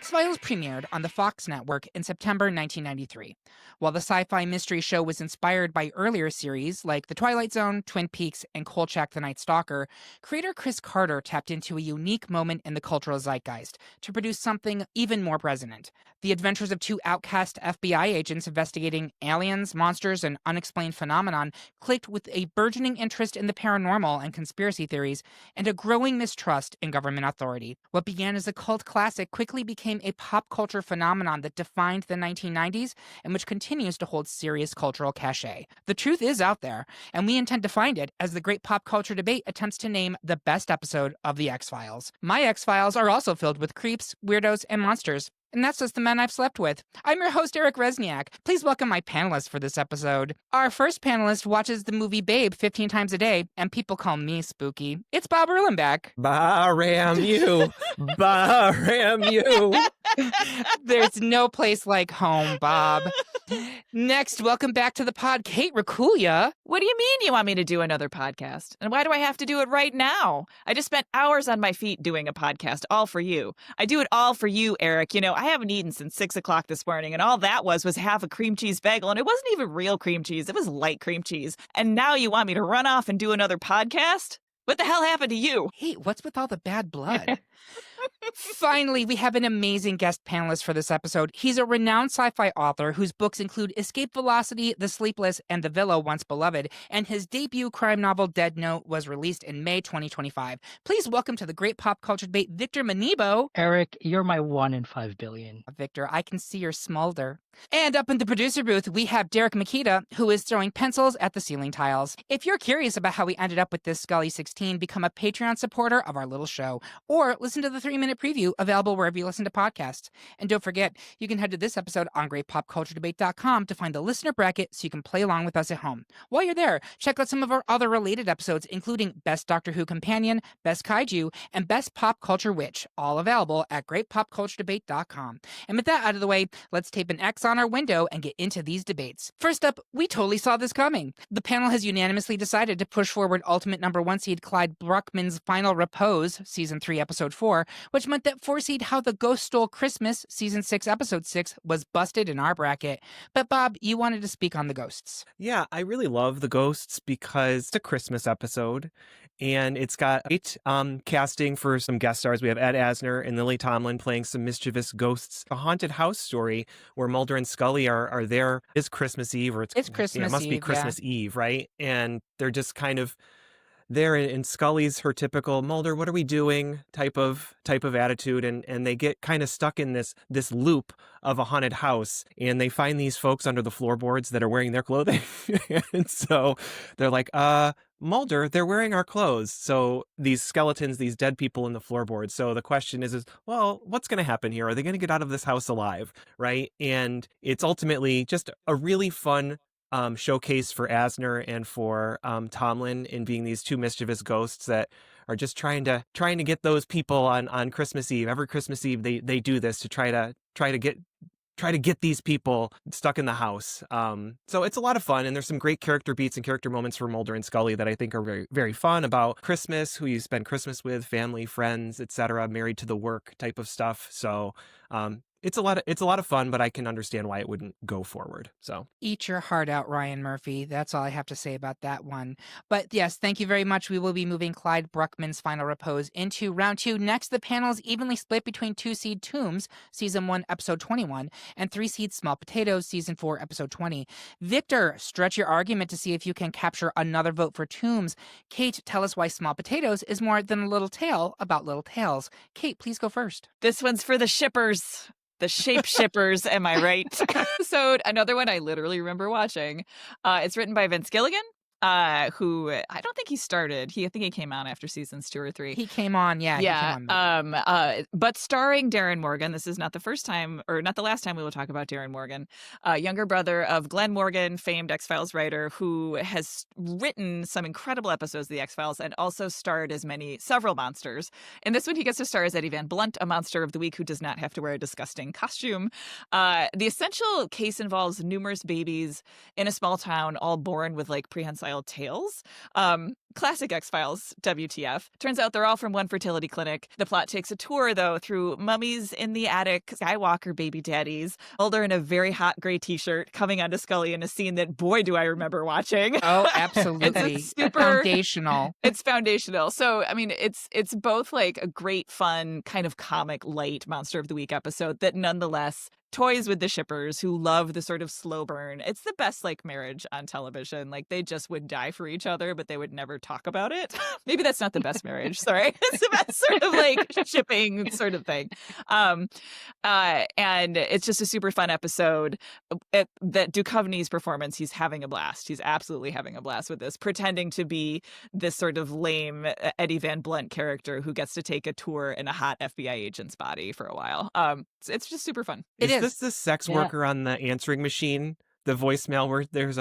X-Files premiered on the Fox network in September 1993. While the sci-fi mystery show was inspired by earlier series like The Twilight Zone, Twin Peaks, and Kolchak the Night Stalker, creator Chris Carter tapped into a unique moment in the cultural zeitgeist to produce something even more resonant. The adventures of two outcast FBI agents investigating aliens, monsters, and unexplained phenomenon clicked with a burgeoning interest in the paranormal and conspiracy theories and a growing mistrust in government authority. What began as a cult classic quickly became a pop culture phenomenon that defined the 1990s and which continues to hold serious cultural cachet. The truth is out there, and we intend to find it as the Great Pop Culture Debate attempts to name the best episode of The X-Files. My X-Files are also filled with creeps, weirdos, and monsters. And that's just the men I've slept with. I'm your host, Rezsnyak. Please welcome my panelists for this episode. Our first panelist watches the movie Babe 15 times a day, and people call me spooky. It's Bob Erlenback. Baram you. Baram you. There's no place like home, Bob. Next, welcome back to the pod, Kate Racculia. What do you mean you want me to do another podcast? And why do I have to do it right now? I just spent hours on my feet doing a podcast, all for you. I do it all for you, Eric. You know, I haven't eaten since 6 o'clock this morning, and all that was half a cream cheese bagel, and it wasn't even real cream cheese. It was light cream cheese. And now you want me to run off and do another podcast? What the hell happened to you? Hey, what's with all the bad blood? Finally, we have an amazing guest panelist for this episode. He's a renowned sci-fi author whose books include Escape Velocity, The Sleepless, and The Villa Once Beloved, and his debut crime novel Dead Note was released in May 2025. Please welcome to the Great Pop Culture Debate, Victor Manibo. Eric, you're my 1 in 5 billion. Victor, I can see your smolder. And up in the producer booth, we have Derek Makita, who is throwing pencils at the ceiling tiles. If you're curious about how we ended up with this Scully 16, become a Patreon supporter of our little show, or listen to the 3-minute preview available wherever you listen to podcasts. And don't forget, you can head to this episode on greatpopculturedebate.com to find the listener bracket so you can play along with us at home. While you're there, check out some of our other related episodes, including Best Doctor Who Companion, Best Kaiju, and Best Pop Culture Witch, all available at greatpopculturedebate.com. And with that out of the way, let's tape an X on our window and get into these debates. First up, we totally saw this coming. The panel has unanimously decided to push forward ultimate number 1 seed Clyde Bruckman's Final Repose, Season 3, Episode 4, which meant that 4 seed How the Ghost Stole Christmas, Season 6, Episode 6, was busted in our bracket. But Bob, you wanted to speak on the ghosts. Yeah, I really love the ghosts because it's a Christmas episode, and it's got great casting for some guest stars. We have Ed Asner and Lily Tomlin playing some mischievous ghosts. A haunted house story where Mulder and Scully are there. It's Christmas Eve, or it's Christmas Eve. It must be Christmas Eve, right? And they're just kind of there, and Scully's her typical Mulder, what are we doing type of attitude, and they get kind of stuck in this loop of a haunted house, and they find these folks under the floorboards that are wearing their clothing. And so they're like, Mulder, they're wearing our clothes. So these skeletons, these dead people in the floorboards. So the question is, well, what's going to happen here? Are they going to get out of this house alive? Right? And it's ultimately just a really fun showcase for Asner and for Tomlin in being these two mischievous ghosts that are just trying to get those people on Christmas Eve. Every Christmas Eve they do this to try to get these people stuck in the house. So it's a lot of fun, and there's some great character beats and character moments for Mulder and Scully that I think are very, very fun about Christmas, who you spend Christmas with, family, friends, etc., married to the work type of stuff. So it's a lot of fun, but I can understand why it wouldn't go forward. So eat your heart out, Ryan Murphy. That's all I have to say about that one. But yes, thank you very much. We will be moving Clyde Bruckman's Final Repose into round 2. Next, the panel is evenly split between 2 seed Tombs, Season 1, Episode 21, and 3 seed Small Potatoes, Season 4, Episode 20. Victor, stretch your argument to see if you can capture another vote for Tombs. Kate, tell us why Small Potatoes is more than a little tale about little tales. Kate, please go first. This one's for the shippers. The shape shippers, am I right? Episode, another one I literally remember watching. It's written by Vince Gilligan, who I don't think he started. I think he came on after seasons 2 or 3. He came on, yeah. He came on, but starring Darren Morgan. This is not the first time, or not the last time we will talk about Darren Morgan, younger brother of Glenn Morgan, famed X-Files writer, who has written some incredible episodes of the X-Files and also starred as several monsters. In this one, he gets to star as Eddie Van Blunt, a monster of the week who does not have to wear a disgusting costume. The essential case involves numerous babies in a small town, all born with prehensile tails. classic X-Files WTF. Turns out they're all from one fertility clinic. The plot takes a tour, though, through mummies in the attic, Skywalker baby daddies, Mulder in a very hot gray t-shirt coming onto Scully in a scene that, boy, do I remember watching. Oh, absolutely. It's super foundational. It's foundational. So, I mean, it's both like a great, fun, kind of comic light Monster of the Week episode that nonetheless toys with the shippers who love the sort of slow burn. It's the best like marriage on television. Like they just would die for each other, but they would never talk about it. Maybe that's not the best marriage. Sorry. It's the best sort of like shipping sort of thing. And it's just a super fun episode. That Duchovny's performance, he's having a blast. He's absolutely having a blast with this, pretending to be this sort of lame Eddie Van Blunt character who gets to take a tour in a hot FBI agent's body for a while. It's just super fun. It Is this the sex worker on the answering machine? The voicemail where there's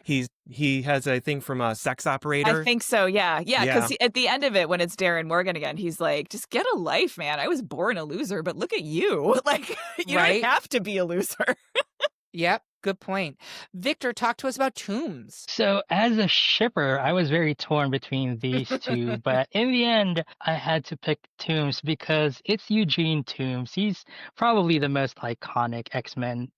he has a thing from a sex operator. I think so. Yeah. Because at the end of it, when it's Darren Morgan again, he's like, "Just get a life, man. I was born a loser, but look at you. Like you don't have to be a loser." Yep. Good point. Victor, talk to us about Tombs. So as a shipper, I was very torn between these two, but in the end, I had to pick Tombs because it's Eugene Toombs. He's probably the most iconic X-Men.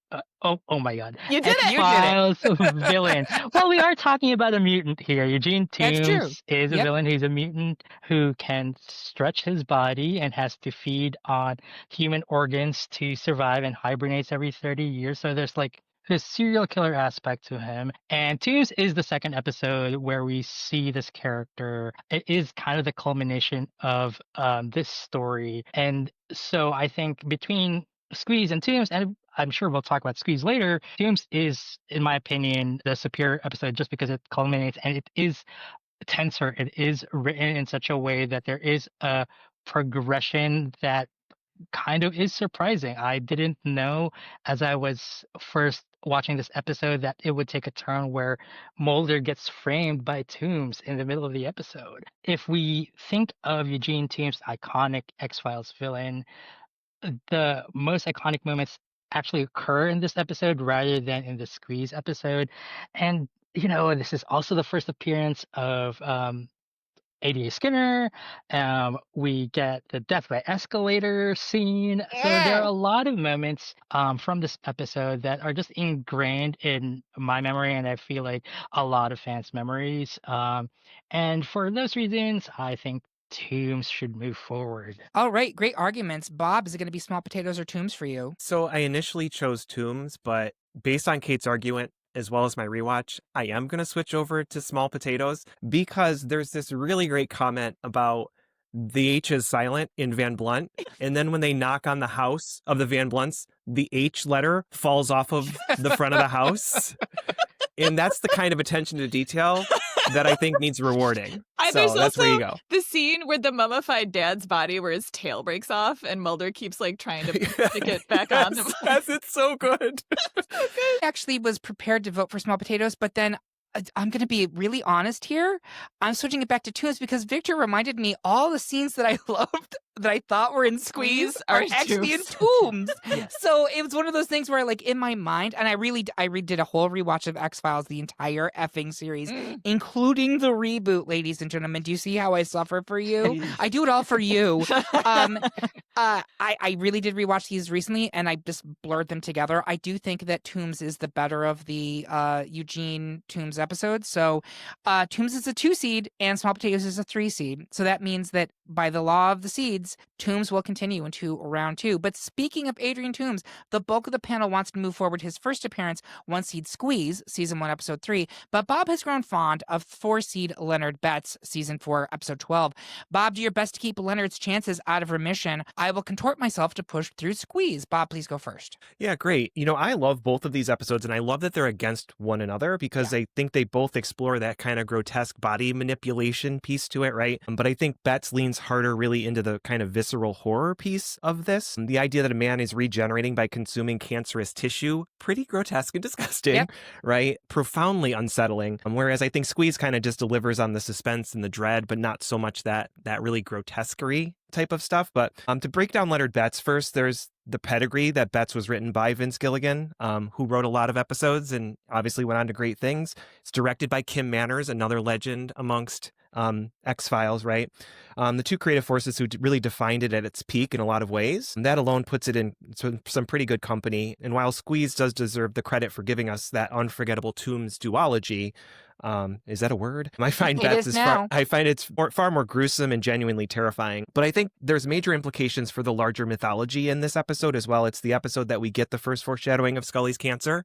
Oh my God! You did it! X-Files villain. Well, we are talking about a mutant here. Eugene That's true. Toombs is a villain. He's a mutant who can stretch his body and has to feed on human organs to survive and hibernates every 30 years. So there's like this serial killer aspect to him. And Tombs is the second episode where we see this character. It is kind of the culmination of this story. And so I think between Squeeze and Tombs, and I'm sure we'll talk about Squeeze later, Tombs is, in my opinion, the superior episode just because it culminates and it is tenser. It is written in such a way that there is a progression that kind of is surprising. I didn't know as I was first watching this episode that it would take a turn where Mulder gets framed by Tombs in the middle of the episode. If we think of Eugene Toombs' iconic X-Files villain, the most iconic moments actually occur in this episode rather than in the Squeeze episode. And, you know, this is also the first appearance of ADA Skinner. We get the death by escalator scene. So there are a lot of moments from this episode that are just ingrained in my memory, and I feel like a lot of fans' memories. And for those reasons, I think Tombs should move forward. All right, great arguments. Bob, is it going to be Small Potatoes or Tombs for you? So I initially chose Tombs, but based on Kate's argument, as well as my rewatch, I am going to switch over to Small Potatoes because there's this really great comment about the H is silent in Van Blunt. And then when they knock on the house of the Van Blunts, the H letter falls off of the front of the house. And that's the kind of attention to detail that I think needs rewarding. So that's where you go. The scene with the mummified dad's body where his tail breaks off and Mulder keeps like trying to stick it back on. Yes, it's so good. I actually was prepared to vote for Small Potatoes, but then I'm going to be really honest here. I'm switching it back to Tombs because Victor reminded me all the scenes that I loved that I thought were in Squeeze are actually in Tombs. Yes. So it was one of those things where, like, in my mind, and I redid a whole rewatch of X-Files, the entire effing series, including the reboot, ladies and gentlemen. Do you see how I suffer for you? I do it all for you. I really did rewatch these recently, and I just blurred them together. I do think that Tombs is the better of the Eugene Toombs episodes. So Tombs is a 2 seed, and Small Potatoes is a 3 seed. So that means that by the law of the seeds, Tombs will continue into round 2. But speaking of Adrian Toombs, the bulk of the panel wants to move forward his first appearance, 1 seed Squeeze, season 1, episode 3. But Bob has grown fond of 4 seed Leonard Betts, season 4, episode 12. Bob, do your best to keep Leonard's chances out of remission. I will contort myself to push through Squeeze. Bob, please go first. Yeah, great. You know, I love both of these episodes, and I love that they're against one another because I think they both explore that kind of grotesque body manipulation piece to it, right? But I think Betts leans harder really into the kind of visceral horror piece of this. The idea that a man is regenerating by consuming cancerous tissue, pretty grotesque and disgusting, right? Profoundly unsettling. Whereas I think Squeeze kind of just delivers on the suspense and the dread, but not so much that really grotesquerie type of stuff. But to break down Leonard Betts first, there's the pedigree that Betts was written by Vince Gilligan, who wrote a lot of episodes and obviously went on to great things. It's directed by Kim Manners, another legend amongst X-Files, right? The two creative forces who really defined it at its peak in a lot of ways. And that alone puts it in some pretty good company. And while Squeeze does deserve the credit for giving us that unforgettable Tooms duology, is that a word? I find Betts is I find it's far more gruesome and genuinely terrifying. But I think there's major implications for the larger mythology in this episode as well. It's the episode that we get the first foreshadowing of Scully's cancer,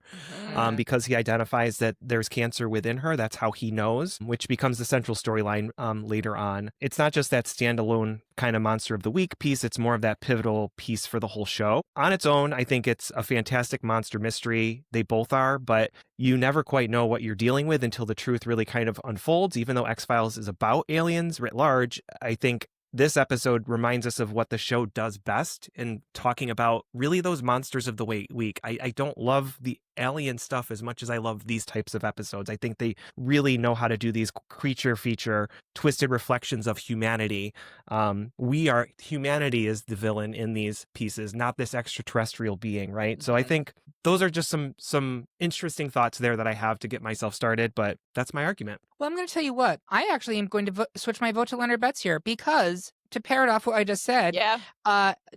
because he identifies that there's cancer within her. That's how he knows, which becomes the central storyline later on. It's not just that standalone kind of monster of the week piece. It's more of that pivotal piece for the whole show. On its own, I think it's a fantastic monster mystery. They both are, but you never quite know what you're dealing with until the truth really kind of unfolds. Even though X-Files is about aliens writ large, I think this episode reminds us of what the show does best in talking about really those monsters of the week. I don't love the alien stuff as much as I love these types of episodes. I think they really know how to do these creature feature, twisted reflections of humanity. Humanity is the villain in these pieces, not this extraterrestrial being, right? So I think those are just some interesting thoughts there that I have to get myself started, but that's my argument. Well, I'm going to tell you what. I actually am going to switch my vote to Leonard Betts here because, to pair it off what I just said,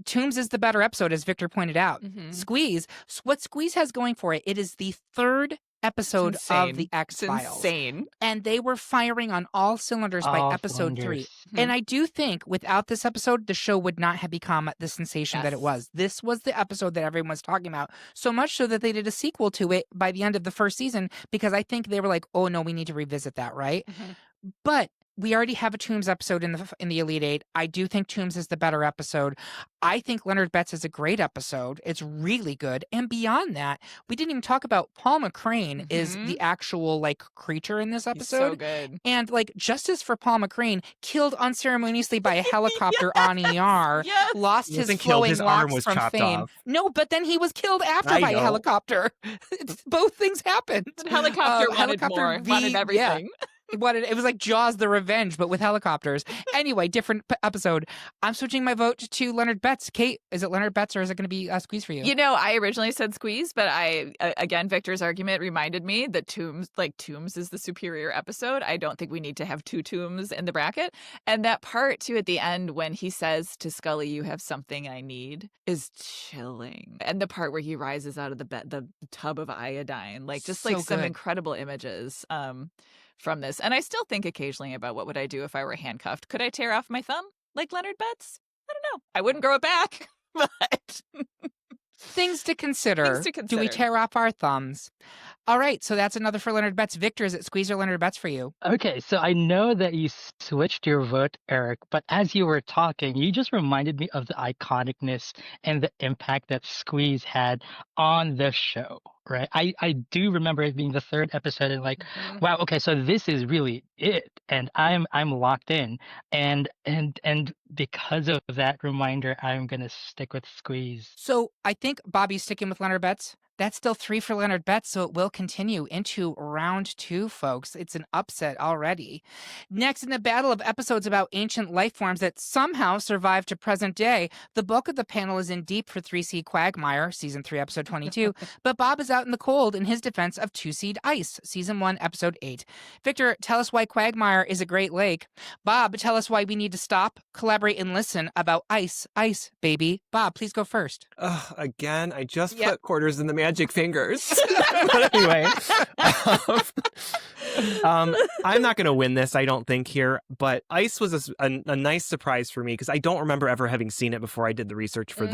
Tooms is the better episode, as Victor pointed out. Squeeze, what Squeeze has going for it, it is the third episode of the X-Files. Insane. And they were firing on all cylinders by episode 3. And I do think without this episode, the show would not have become the sensation that it was. This was the episode that everyone was talking about. So much so that they did a sequel to it by the end of the first season, because I think they were like, oh no, we need to revisit that, right? But we already have a Tooms episode in the Elite Eight. I do think Tooms is the better episode. I think Leonard Betts is a great episode. It's really good. And beyond that, we didn't even talk about Paul McCrane is the actual creature in this episode. He's so good. And justice for Paul McCrane, killed unceremoniously by a helicopter on ER, lost his flowing locks from fame. Off. No, but then he was killed after by a helicopter. Both things happened. The helicopter wanted everything. It was like Jaws the Revenge, but with helicopters. Anyway, different episode. I'm switching my vote to Leonard Betts. Kate, is it Leonard Betts or is it going to be Squeeze for you? You know, I originally said Squeeze, but again, Victor's argument reminded me that Tooms is the superior episode. I don't think we need to have two Tooms in the bracket. And that part, too, at the end when he says to Scully, "You have something I need," is chilling. And the part where he rises out of the tub of iodine, some incredible images. From this. And I still think occasionally about what would I do if I were handcuffed. Could I tear off my thumb like Leonard Betts? I don't know. I wouldn't grow it back, but Things to consider. Do we tear off our thumbs? All right, so that's another for Leonard Betts. Victor, is it Squeeze or Leonard Betts for you? Okay, so I know that you switched your vote, Eric, but as you were talking, you just reminded me of the iconicness and the impact that Squeeze had on the show, right? I do remember it being the third episode and wow, okay, so this is really it, and I'm locked in, and because of that reminder, I'm gonna stick with Squeeze. So I think Bobby's sticking with Leonard Betts. That's still 3 for Leonard Betts, so it will continue into round 2, folks. It's an upset already. Next, in the battle of episodes about ancient life forms that somehow survived to present day, the bulk of the panel is in deep for 3C Quagmire, Season 3, Episode 22, but Bob is out in the cold in his defense of 2-Seed Ice, Season 1, Episode 8. Victor, tell us why Quagmire is a great lake. Bob, tell us why we need to stop, collaborate, and listen about ice, baby. Bob, please go first. Again, I just put quarters in the magic fingers. But anyway, I'm not going to win this, I don't think, here. But Ice was a nice surprise for me because I don't remember ever having seen it before I did the research for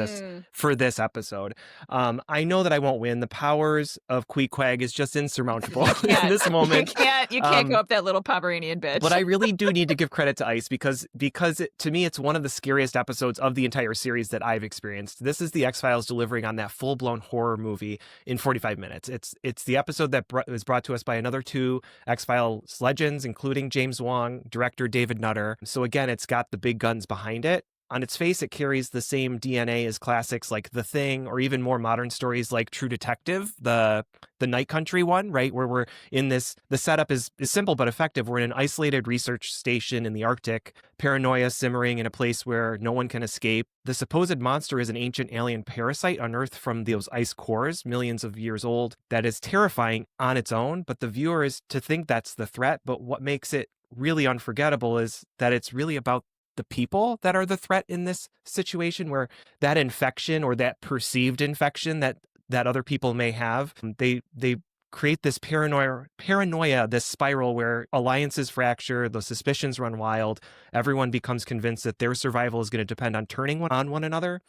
this episode. I know that I won't win. The powers of Queequeg is just insurmountable in this moment. You can't go up that little Pomeranian bitch. But I really do need to give credit to Ice because to me, it's one of the scariest episodes of the entire series that I've experienced. This is the X-Files delivering on that full-blown horror movie in 45 minutes. It's the episode that was brought to us by another 2 X-Files legends, including James Wong, director David Nutter. So again, it's got the big guns behind it. on its face, it carries the same DNA as classics like The Thing, or even more modern stories like True Detective, the Night Country one, right? Where we're in this, the setup is simple but effective. We're in an isolated research station in the Arctic, paranoia simmering in a place where no one can escape. The supposed monster is an ancient alien parasite unearthed from those ice cores, millions of years old, that is terrifying on its own, but the viewer is to think that's the threat. But what makes it really unforgettable is that it's really about the people that are the threat in this situation, where that infection or that perceived infection that other people may have, they create this paranoia, this spiral where alliances fracture, the suspicions run wild, everyone becomes convinced that their survival is going to depend on turning on one another.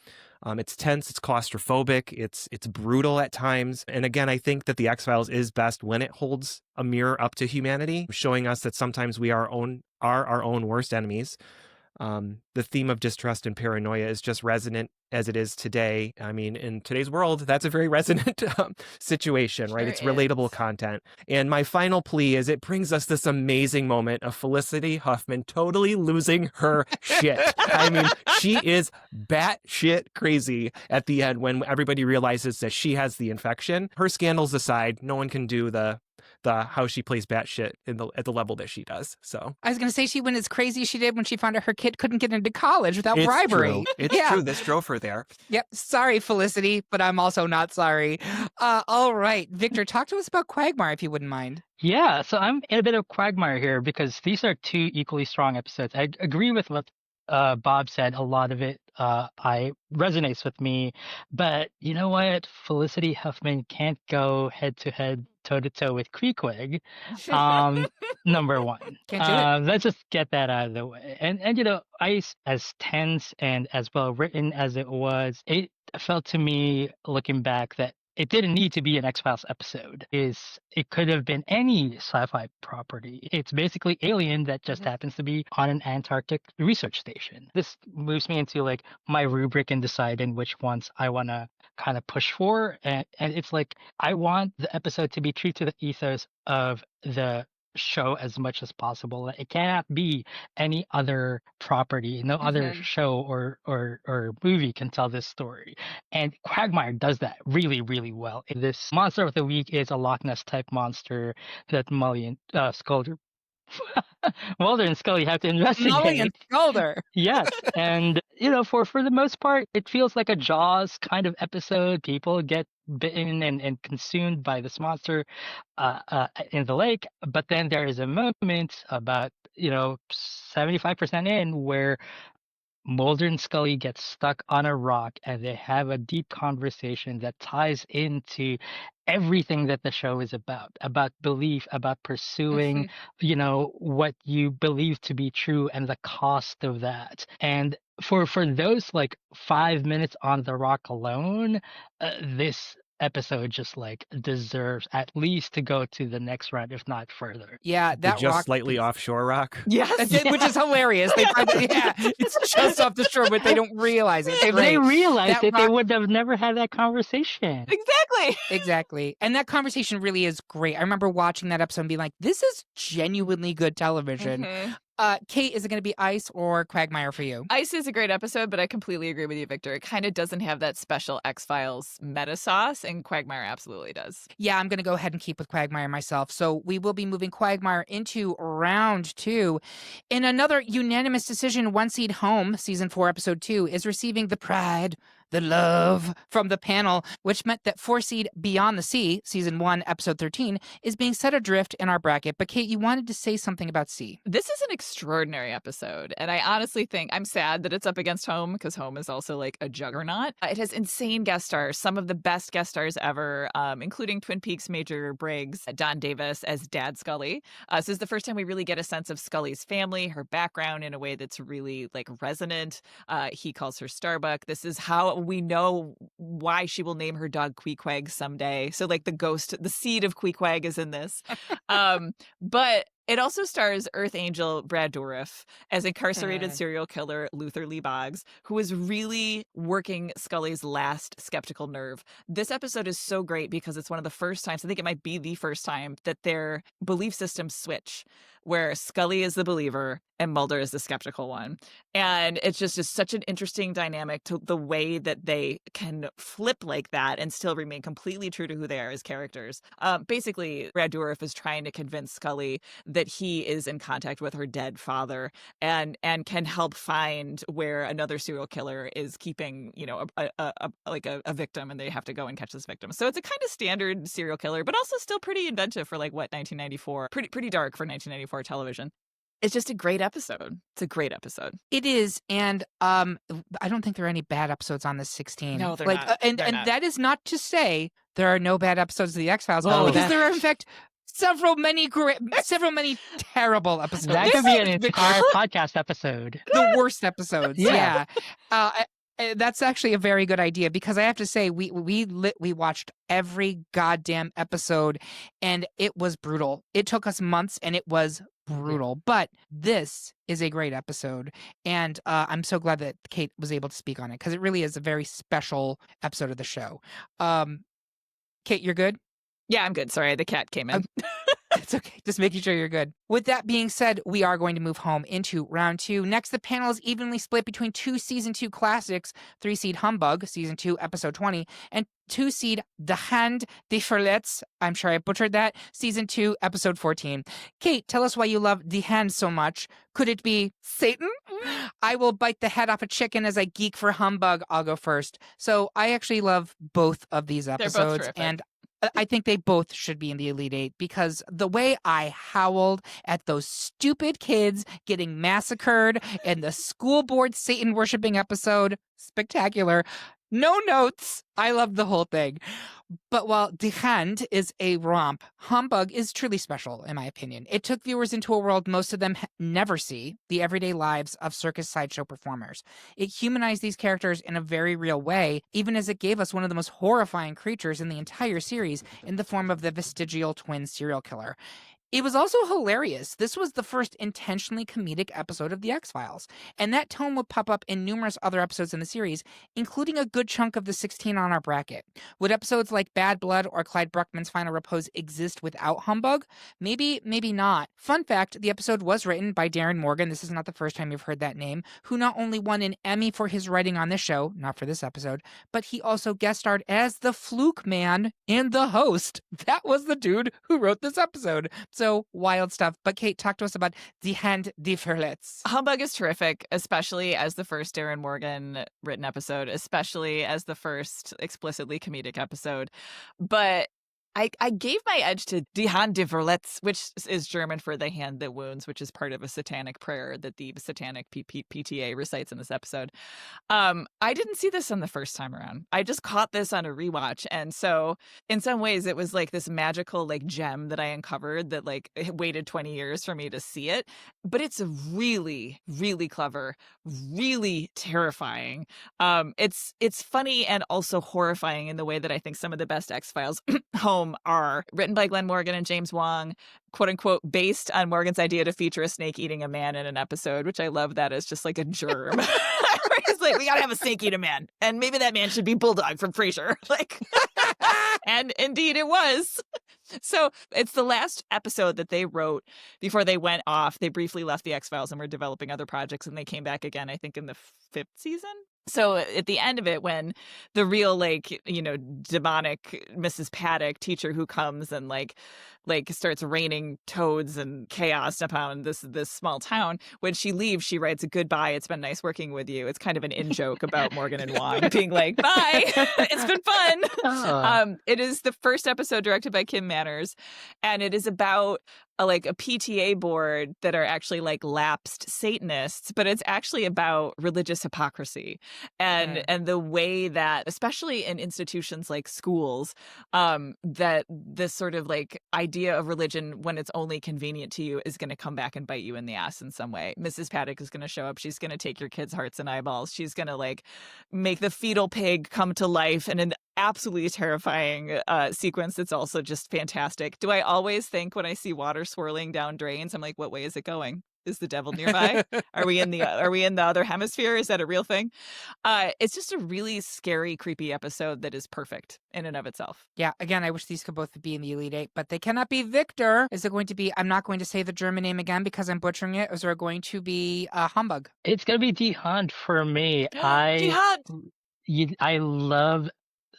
It's tense, it's claustrophobic, it's brutal at times. And again, I think that the X-Files is best when it holds a mirror up to humanity, showing us that sometimes we are our own worst enemies. The theme of distrust and paranoia is just resonant as it is today. I mean, in today's world, that's a very resonant situation, right? Sure It's relatable is. content. And my final plea is it brings us this amazing moment of Felicity Huffman totally losing her shit. I mean, she is batshit crazy at the end when everybody realizes that she has the infection. Her scandals aside, no one can do the how she plays batshit at the level that she does. So I was going to say she went as crazy as she did when she found out her kid couldn't get into college without it's bribery. true. It's Yeah. true. This drove her there. Yep. Sorry, Felicity, but I'm also not sorry. All right. Victor, talk to us about Quagmire, if you wouldn't mind. Yeah, so I'm in a bit of quagmire here because these are two equally strong episodes. I agree with what Bob said. A lot of it I resonates with me, but you know what? Felicity Huffman can't go head to head, toe to toe with Queequeg. Number one. Can't do it. Let's just get that out of the way. And you know, Ice, as tense and as well written as it was, it felt to me looking back that it didn't need to be an X-Files episode. It could have been any sci-fi property. It's basically Alien that just happens to be on an Antarctic research station. This moves me into like my rubric in deciding which ones I want to kind of push for. And it's like I want the episode to be true to the ethos of the show as much as possible. It cannot be any other property. No other show or movie can tell this story. And Quagmire does that really, really well. This monster of the week is a Loch Ness type monster that Mully and Scully, Mulder and Scully have to investigate. Mully and Scully. Yes, and you know, for the most part, it feels like a Jaws kind of episode. People get bitten and consumed by this monster in the lake, but then there is a moment about 75% in where Mulder and Scully get stuck on a rock and they have a deep conversation that ties into everything that the show is about belief, about pursuing, what you believe to be true and the cost of that. And for those like 5 minutes on the rock alone, this episode just like deserves at least to go to the next round, if not further. Yeah, The that just rock slightly offshore rock. Yes. which is hilarious. They it's just off the shore, but they don't realize it. If they realized it, they rock- would have never had that conversation. Exactly. Exactly. And that conversation really is great. I remember watching that episode and being like, this is genuinely good television. Kate, is it going to be Ice or Quagmire for you? Ice is a great episode, but I completely agree with you, Victor. It kind of doesn't have that special X-Files meta sauce, and Quagmire absolutely does. Yeah, I'm going to go ahead and keep with Quagmire myself. So we will be moving Quagmire into round 2. In another unanimous decision, One Seed Home, Season 4, Episode 2, is receiving the pride, the love from the panel, which meant that 4 Seed Beyond the Sea, Season 1, Episode 13, is being set adrift in our bracket. But Kate, you wanted to say something about C. This is an extraordinary episode, and I honestly think I'm sad that it's up against Home, because Home is also like a juggernaut. It has insane guest stars, some of the best guest stars ever, including Twin Peaks Major Briggs, Don Davis as Dad Scully. This is the first time we really get a sense of Scully's family, her background in a way that's really like resonant. He calls her Starbuck. This is how we know why she will name her dog Queequeg someday. So like the ghost, the seed of Queequeg is in this. But it also stars Earth Angel Brad Dourif as incarcerated serial killer Luther Lee Boggs, who is really working Scully's last skeptical nerve. This episode is so great because it's one of the first times, I think it might be the first time, that their belief systems switch. where Scully is the believer and Mulder is the skeptical one. And it's just such an interesting dynamic to the way that they can flip like that and still remain completely true to who they are as characters. Basically, Brad Dourif is trying to convince Scully that he is in contact with her dead father and can help find where another serial killer is keeping, you know, a victim, and they have to go and catch this victim. So it's a kind of standard serial killer, but also still pretty inventive for like what 1994, pretty dark for 1994 television. It's just a great episode. It's a great episode. It is, and I don't think there are any bad episodes on this 16. No, they're like, not. And They're not. that is not to say there are no bad episodes of the X-Files, Oh, because there are in fact several many terrible episodes. That could be an entire podcast episode. The worst episodes. Yeah. That's actually a very good idea, because I have to say we watched every goddamn episode, and it was brutal. It took us months, and it was brutal. But this is a great episode, and I'm so glad that Kate was able to speak on it, because it really is a very special episode of the show. Kate, you're good? Yeah, I'm good. Sorry, the cat came in. It's okay. Just making sure you're good. With that being said, we are going to move home into round 2. Next, the panel is evenly split between 2 Season 2 classics, 3-seed Humbug, Season 2, Episode 20, and 2-seed De Hand de Verletz, I'm sure I butchered that, Season 2, Episode 14. Kate, tell us why you love De Hand so much. Could it be Satan? I will bite the head off a chicken as I geek for Humbug. I'll go first. So I actually love both of these both episodes, terrific. and I think they both should be in the Elite Eight, because the way I howled at those stupid kids getting massacred in the school board Satan worshipping episode, spectacular. No notes. I love the whole thing. But while De Hand is a romp, Humbug is truly special, in my opinion. It took viewers into a world most of them never see, the everyday lives of circus sideshow performers. It humanized these characters in a very real way, even as it gave us one of the most horrifying creatures in the entire series in the form of the vestigial twin serial killer. It was also hilarious. This was the first intentionally comedic episode of The X-Files, and that tone would pop up in numerous other episodes in the series, including a good chunk of the 16 on our bracket. Would episodes like Bad Blood or Clyde Bruckman's Final Repose exist without Humbug? Maybe, maybe not. Fun fact, the episode was written by Darren Morgan. This is not the first time you've heard that name, who not only won an Emmy for his writing on this show, not for this episode, but he also guest starred as the Fluke Man and the host. That was the dude who wrote this episode. So wild stuff. But Kate, talk to us about Die Hand die Verletz. Humbug is terrific, especially as the first Darren Morgan written episode, especially as the first explicitly comedic episode. But I gave my edge to Die Hand die Verletz, which is German for the hand that wounds, which is part of a satanic prayer that the satanic PTA recites in this episode. I didn't see this on the first time around. I just caught this on a rewatch. And so in some ways it was like this magical like gem that I uncovered that like it waited 20 years for me to see it. But it's really, really clever, really terrifying. It's funny and also horrifying in the way that I think some of the best X-Files home are. Written by Glenn Morgan and James Wong, quote unquote, based on Morgan's idea to feature a snake eating a man in an episode, which I love that as just like a germ. It's like, we gotta have a snake eat a man, and maybe that man should be Bulldog from Frasier. Like, and indeed it was. So it's the last episode that they wrote before they went off. They briefly left the X-Files and were developing other projects, and they came back again, I think, in the 5th season. So at the end of it, when the real, like, you know, demonic Mrs. Paddock teacher who comes and like starts raining toads and chaos upon this small town, when she leaves, she writes a goodbye. It's been nice working with you. It's kind of an in-joke about Morgan and Wong being like, bye. It's been fun. Oh. It is the first episode directed by Kim Manners, and it is about a PTA board that are actually like lapsed Satanists, but it's actually about religious hypocrisy and the way that, especially in institutions like schools, that this sort of like idea of religion, when it's only convenient to you, is going to come back and bite you in the ass in some way. Mrs. Paddock is going to show up. She's going to take your kids' hearts and eyeballs. She's going to like make the fetal pig come to life in an absolutely terrifying sequence that's also just fantastic. Do I always think when I see water swirling down drains, I'm like, what way is it going? Is the devil nearby? Are we in the other hemisphere? Is that a real thing? It's just a really scary, creepy episode that is perfect in and of itself. Yeah, again, I wish these could both be in the Elite Eight, but they cannot be. Victor, is it going to be, I'm not going to say the German name again because I'm butchering it, or is there going to be Humbug? It's gonna be Die Hand for me. Jihad! I love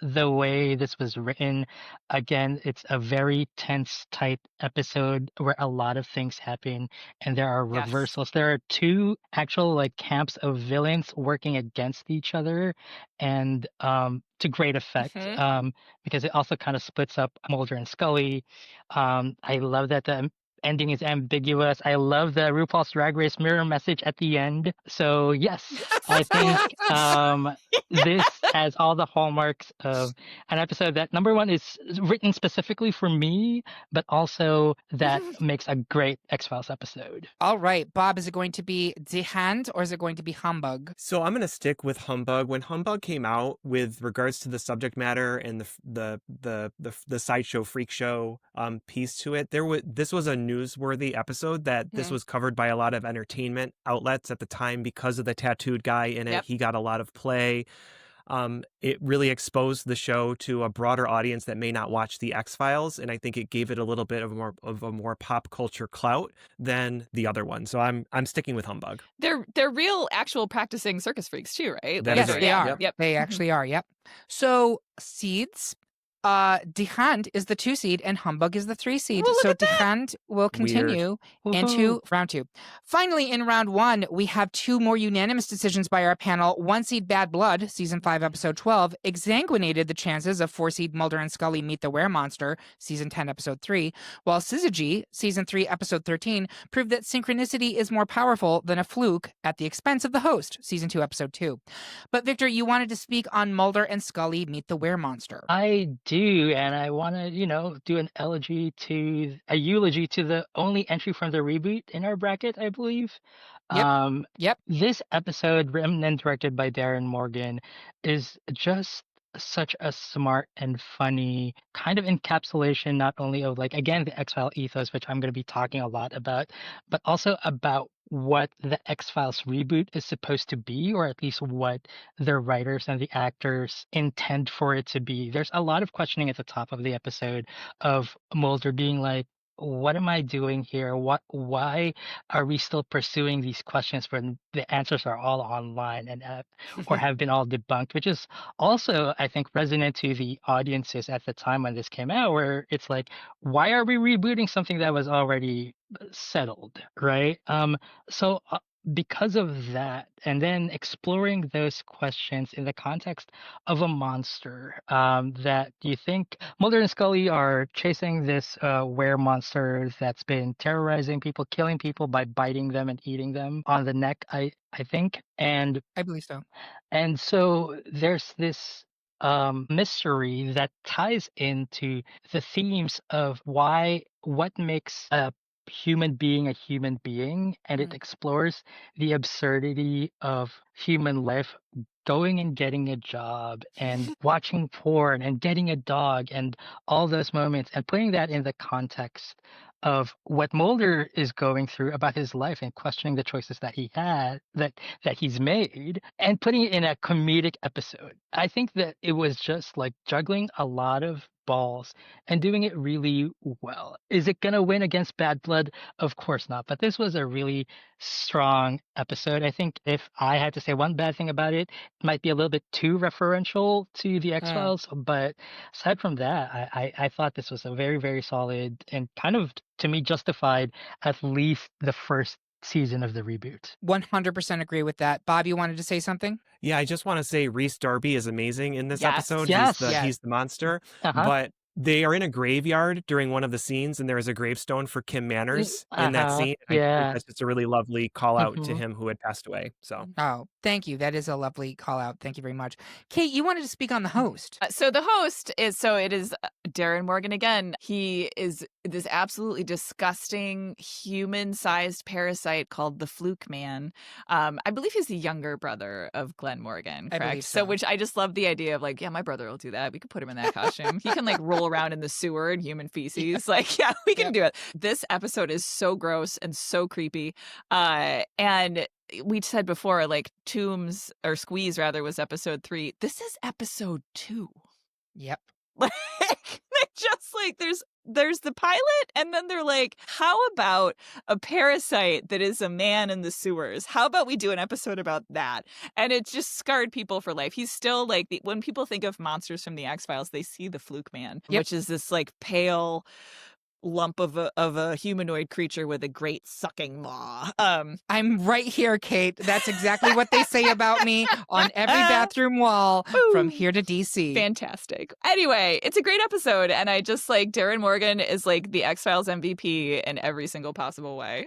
the way this was written. Again, it's a very tense, tight episode where a lot of things happen and there are Yes. reversals. There are two actual like camps of villains working against each other and to great effect. Because it also kind of splits up Mulder and Scully. I love that the ending is ambiguous. I love the RuPaul's Drag Race mirror message at the end. So yes, I think this has all the hallmarks of an episode that, number one, is written specifically for me, but also that makes a great X-Files episode. All right, Bob, is it going to be Die Hand or is it going to be Humbug? So I'm going to stick with Humbug. When Humbug came out with regards to the subject matter and the sideshow freak show piece to it, this was a newsworthy episode that this was covered by a lot of entertainment outlets at the time because of the tattooed guy in it. Yep. He got a lot of play. It really exposed the show to a broader audience that may not watch the X-Files, and I think it gave it a little bit of a more pop culture clout than the other one. So I'm sticking with Humbug. They're real, actual practicing circus freaks too, right? That Yes, is right. they are. Yep. Yep. They actually are, yep. So, seeds, Die Hand is the 2 seed and Humbug is the 3 seed. Well, look So at Die that. Hand will continue into round 2. Finally, in round 1, we have 2 more unanimous decisions by our panel. 1 seed Bad Blood, season 5, episode 12, exsanguinated the chances of 4 seed Mulder and Scully meet the Weremonster, season 10, episode 3, while Syzygy, season 3, episode 13, proved that synchronicity is more powerful than a fluke at the expense of the host, season 2, episode 2. But Victor, you wanted to speak on Mulder and Scully meet the Weremonster. I do, and I want to, do a eulogy to the only entry from the reboot in our bracket, I believe. Yep. This episode, written and directed by Darren Morgan, is just such a smart and funny kind of encapsulation, not only of like, again, the X-File ethos, which I'm going to be talking a lot about, but also about what the X-Files reboot is supposed to be, or at least what the writers and the actors intend for it to be. There's a lot of questioning at the top of the episode of Mulder being like, what am I doing here? Why are we still pursuing these questions when the answers are all online and or have been all debunked? Which is also, I think, resonant to the audiences at the time when this came out, where it's like, why are we rebooting something that was already settled, right? So because of that, and then exploring those questions in the context of a monster, that you think Mulder and Scully are chasing this monster that's been terrorizing people, killing people by biting them and eating them on the neck, I think. And I believe so. and so there's this mystery that ties into the themes of what makes a human being a human being, and it explores the absurdity of human life, going and getting a job and watching porn and getting a dog and all those moments, and putting that in the context of what Mulder is going through about his life and questioning the choices that he had, that he's made, and putting it in a comedic episode. I think that it was just like juggling a lot of balls and doing it really well. Is it going to win against Bad Blood? Of course not. But this was a really strong episode. I think if I had to say one bad thing about it, it might be a little bit too referential to the X-Files. But aside from that, I thought this was a very, very solid and kind of, to me, justified at least the first season of the reboot. 100% agree with that. Bob, you wanted to say something? Yeah, I just want to say Rhys Darby is amazing in this episode. Yes. He's the monster. But they are in a graveyard during one of the scenes, and there is a gravestone for Kim Manners in that scene. I think that's just a really lovely call out to him who had passed away. So, oh, thank you. That is a lovely call out. Thank you very much. Kate, you wanted to speak on the host. So the host is Darren Morgan again. He is this absolutely disgusting human-sized parasite called the Fluke Man. I believe he's the younger brother of Glenn Morgan, I correct? believe so. Which I just love the idea of like, yeah, my brother will do that. We could put him in that costume. He can like roll around in the sewer in human feces. Like, yeah, we can Yep. do it. This episode is so gross and so creepy. And we said before, like Tombs or Squeeze rather was episode 3. This is episode 2. Yep. Like they just like there's the pilot, and then they're like, how about a parasite that is a man in the sewers? How about we do an episode about that? And it just scarred people for life. He's still like when people think of monsters from the X-Files, they see the Fluke Man, Yep. which is this like pale lump of a humanoid creature with a great sucking maw. I'm right here, Kate. That's exactly what they say about me on every bathroom wall from here to DC. Fantastic. Anyway, it's a great episode, and I just like Darren Morgan is like the X-Files MVP in every single possible way.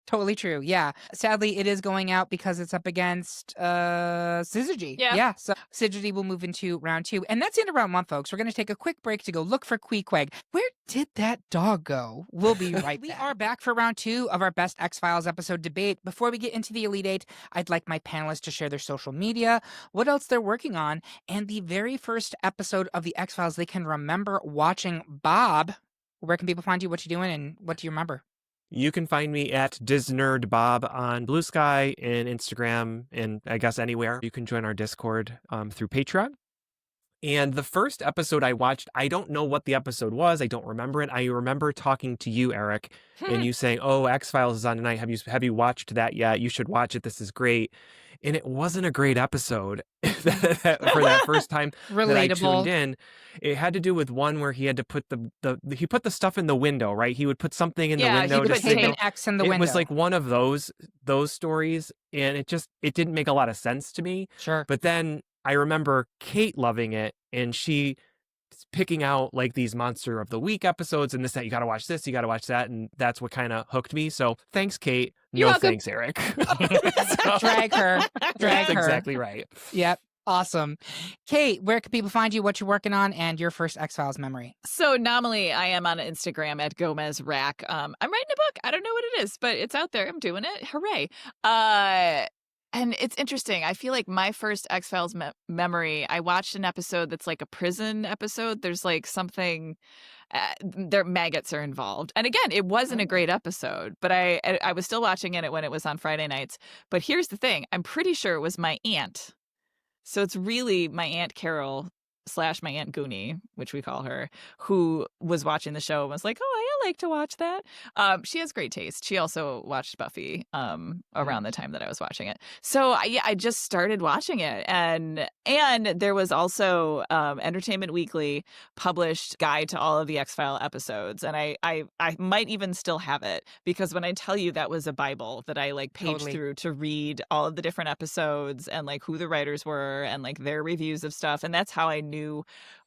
Totally true. Yeah. Sadly, it is going out because it's up against Syzygy. Yeah. So Syzygy will move into round 2. And that's the end of round 1, folks. We're going to take a quick break to go look for Queequeg. Where did that dog go? We'll be right back. We are back for round 2 of our Best X-Files episode debate. Before we get into the Elite 8, I'd like my panelists to share their social media, what else they're working on, and the very first episode of the X-Files they can remember watching. Bob, where can people find you? What you doing? And what do you remember? You can find me at DisNerdBob on Blue Sky and Instagram, and I guess anywhere. You can join our Discord through Patreon. And the first episode I watched, I don't know what the episode was. I don't remember it. I remember talking to you, Eric, and you saying, "Oh, X-Files is on tonight. Have you watched that yet? You should watch it. This is great." And it wasn't a great episode for that first time that I tuned in. It had to do with one where he had to put he put the stuff in the window, right? He would put something in the window. He would tape an X in the window. It was like one of those stories, and it didn't make a lot of sense to me. Sure. But then I remember Kate loving it, and she picking out like these Monster of the Week episodes and this, that, you got to watch this, you got to watch that. And that's what kind of hooked me. So thanks, Kate. You're welcome. Thanks, Eric. Drag her. That's exactly right. Yep. Awesome. Kate, where can people find you, what you're working on, and your first X-Files memory? So nominally, I am on Instagram at GomezRack. I'm writing a book. I don't know what it is, but it's out there. I'm doing it. Hooray. And it's interesting. I feel like my first X-Files memory, I watched an episode that's like a prison episode. There's like something, their maggots are involved. And again, it wasn't a great episode, but I was still watching it when it was on Friday nights. But here's the thing. I'm pretty sure it was my aunt. So it's really my Aunt Carol / my Aunt Goonie, which we call her, who was watching the show and was like, "Oh, I like to watch that." She has great taste. She also watched Buffy around the time that I was watching it. So I just started watching it, and there was also Entertainment Weekly published guide to all of the X-File episodes, and I might even still have it, because when I tell you that was a Bible that I like paged through to read all of the different episodes and like who the writers were and like their reviews of stuff, and that's how I knew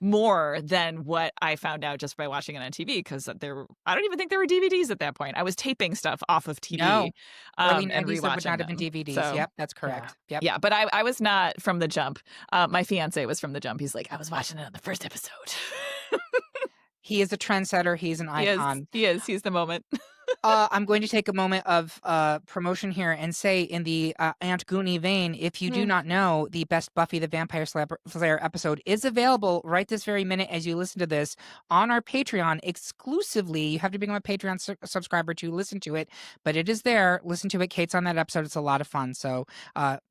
more than what I found out just by watching it on TV, because I don't even think there were DVDs at that point. I was taping stuff off of TV. No. Early And 90s, there would not have been them. DVDs. So, yep, that's correct. Yeah. Yep. Yeah, but I was not from the jump. My fiance was from the jump. He's like, I was watching it on the first episode. He is a trendsetter. He's an icon. He is. He's the moment. I'm going to take a moment of promotion here and say, in the Aunt Goonie vein, if you do not know, the best Buffy the Vampire Slayer episode is available right this very minute as you listen to this on our Patreon exclusively. You have to become a Patreon subscriber to listen to it, but it is there. Listen to it. Kate's on that episode. It's a lot of fun. So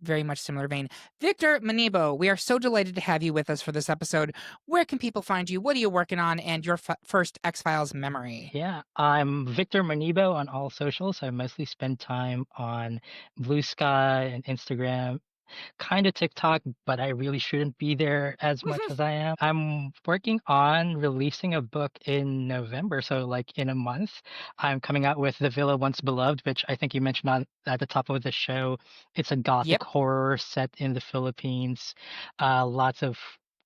very much similar vein. Victor Manibo, we are so delighted to have you with us for this episode. Where can people find you? What are you working on? And your first X-Files memory? Yeah, I'm Victor Manibo on all socials. I mostly spend time on Blue Sky and Instagram, kind of TikTok, but I really shouldn't be there as much as I am. I'm working on releasing a book in November, so like in a month. I'm coming out with The Villa Once Beloved, which I think you mentioned at the top of the show. It's a gothic horror set in the Philippines. Lots of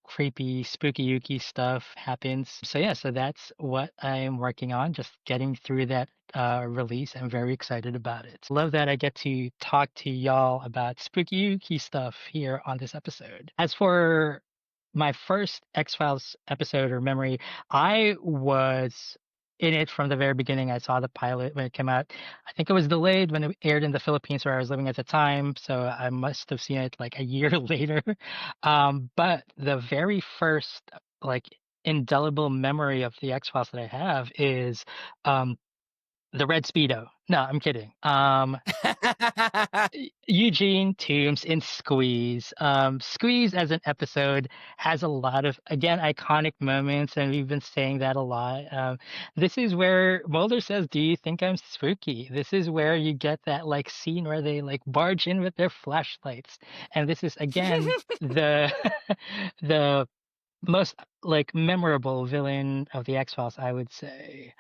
creepy, spooky, ooky stuff happens. So yeah, so that's what I'm working on, just getting through that release. I'm very excited about it. Love that I get to talk to y'all about spooky, ooky stuff here on this episode. As for my first X-Files episode or memory, I was in it from the very beginning. I saw the pilot when it came out. I think it was delayed when it aired in the Philippines where I was living at the time, so I must have seen it like a year later. But the very first like indelible memory of the X-Files that I have is um the red Speedo. No, I'm kidding. Eugene Toombs in Squeeze. Squeeze as an episode has a lot of, again, iconic moments, and we've been saying that a lot. This is where Mulder says, "Do you think I'm spooky?" This is where you get that like scene where they like barge in with their flashlights, and this is again the the most like memorable villain of the X-Files, I would say.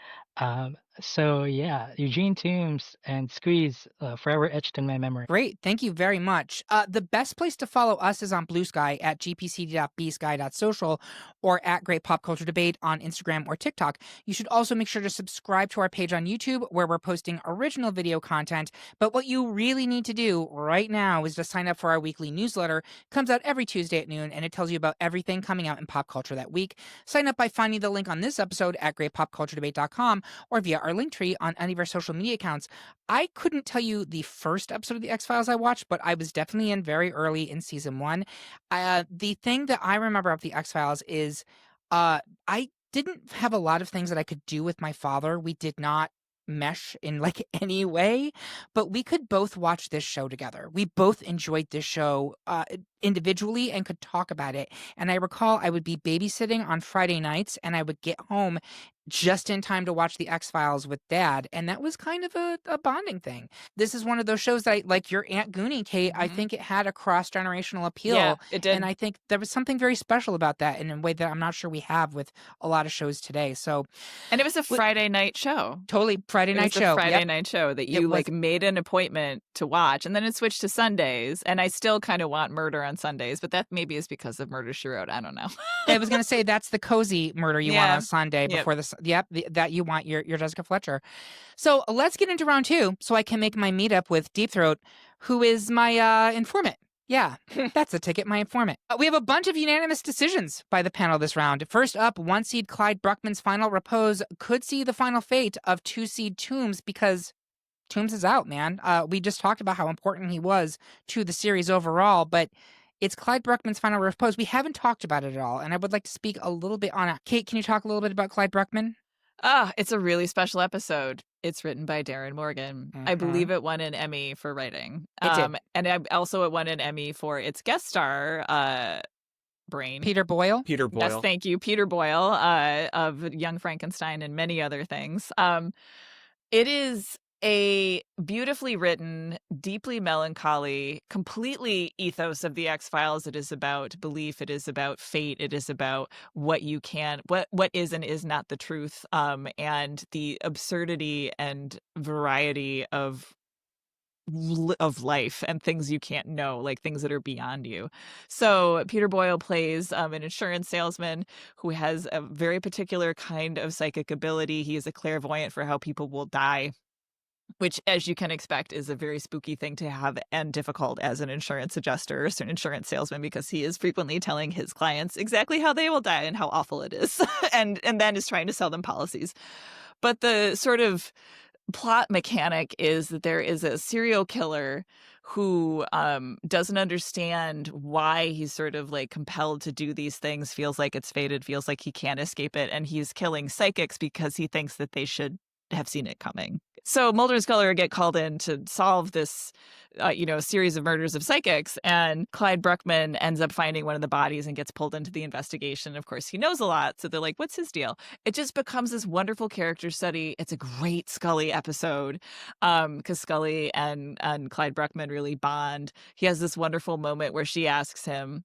So yeah, Eugene Toombs and Squeeze forever etched in my memory. Great. Thank you very much. The best place to follow us is on Blue Sky at gpc.bsky.social or at Great Pop Culture Debate on Instagram or TikTok. You should also make sure to subscribe to our page on YouTube where we're posting original video content. But what you really need to do right now is to sign up for our weekly newsletter. It comes out every Tuesday at noon, and it tells you about everything coming out in pop culture that week. Sign up by finding the link on this episode at greatpopculturedebate.com or via our link tree on any of our social media accounts. I couldn't tell you the first episode of The X-Files I watched, but I was definitely in very early in season 1. The thing that I remember of The X-Files is I didn't have a lot of things that I could do with my father. We did not mesh in like any way, but we could both watch this show together. We both enjoyed this show individually and could talk about it. And I recall I would be babysitting on Friday nights and I would get home just in time to watch The X-Files with Dad. And that was kind of a bonding thing. This is one of those shows that, like your Aunt Goonie, Kate, I think it had a cross-generational appeal. Yeah, it did. And I think there was something very special about that in a way that I'm not sure we have with a lot of shows today. So, and it was a Friday night show. Totally Friday night show. It was a Friday night show that you like made an appointment to watch, and then it switched to Sundays. And I still kind of want Murder on Sundays, but that maybe is because of Murder, She Wrote. I don't know. I was going to say that's the cozy murder you want on Sunday before the that you want your Jessica Fletcher. So let's get into round 2 so I can make my meetup with Deep Throat, who is my informant. Yeah, that's the ticket, my informant. We have a bunch of unanimous decisions by the panel this round. First up, 1 seed Clyde Bruckman's final repose could see the final fate of 2 seed Toombs because Toombs is out, man. We just talked about how important he was to the series overall, but it's Clyde Bruckman's final repose. We haven't talked about it at all, and I would like to speak a little bit on it. Kate, can you talk a little bit about Clyde Bruckman? It's a really special episode. It's written by Darren Morgan. I believe it won an Emmy for writing. It did. And it won an Emmy for its guest star, Brain. Peter Boyle? Peter Boyle. Yes, thank you. Peter Boyle of Young Frankenstein and many other things. It is a beautifully written, deeply melancholy, completely ethos of the X-Files. It is about belief. It is about fate. It is about what is and is not the truth, and the absurdity and variety of life and things you can't know, like things that are beyond you. So Peter Boyle plays an insurance salesman who has a very particular kind of psychic ability. He is a clairvoyant for how people will die, which, as you can expect, is a very spooky thing to have and difficult as an insurance adjuster or an insurance salesman, because he is frequently telling his clients exactly how they will die and how awful it is, and then is trying to sell them policies. But the sort of plot mechanic is that there is a serial killer who doesn't understand why he's sort of like compelled to do these things, feels like it's fated, feels like he can't escape it, and he's killing psychics because he thinks that they should have seen it coming. So Mulder and Scully get called in to solve this, series of murders of psychics, and Clyde Bruckman ends up finding one of the bodies and gets pulled into the investigation. Of course, he knows a lot, so they're like, what's his deal? It just becomes this wonderful character study. It's a great Scully episode because Scully and Clyde Bruckman really bond. He has this wonderful moment where she asks him,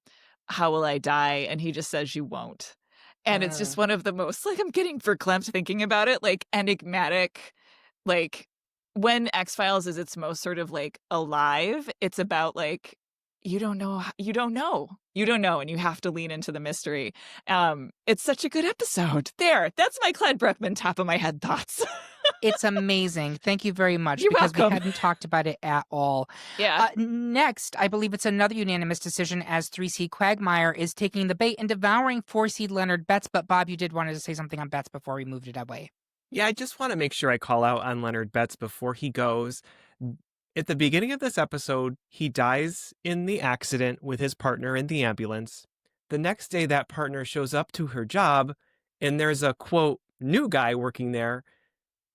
how will I die? And he just says, you won't. And it's just one of the most, like, I'm getting verklempt thinking about it, like, enigmatic, like, when X-Files is its most sort of, like, alive, it's about, like, you don't know, and you have to lean into the mystery. It's such a good episode. That's my Clyde Bruckman top of my head thoughts. It's amazing. Thank you very much. You're because welcome. We hadn't talked about it at all. Yeah. Next, I believe it's another unanimous decision as 3-seed Quagmire is taking the bait and devouring 4-seed Leonard Betts. But Bob, you did want to say something on Betts before we moved it away. Yeah, I just want to make sure I call out on Leonard Betts before he goes. At the beginning of this episode, he dies in the accident with his partner in the ambulance. The next day, that partner shows up to her job, and there's a quote, new guy working there.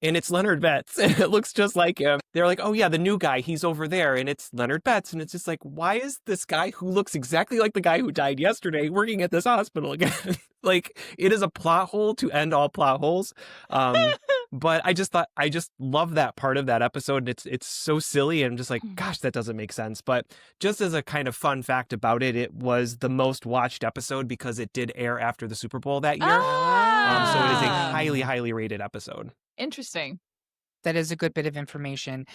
And it's Leonard Betts, and it looks just like him. They're like, oh, yeah, the new guy, he's over there, and it's Leonard Betts. And it's just like, why is this guy who looks exactly like the guy who died yesterday working at this hospital again? Like, it is a plot hole to end all plot holes. But I just love that part of that episode. And it's so silly. And I'm just like, gosh, that doesn't make sense. But just as a kind of fun fact about it, it was the most watched episode because it did air after the Super Bowl that year. So it is a highly, highly rated episode. Interesting. That is a good bit of information.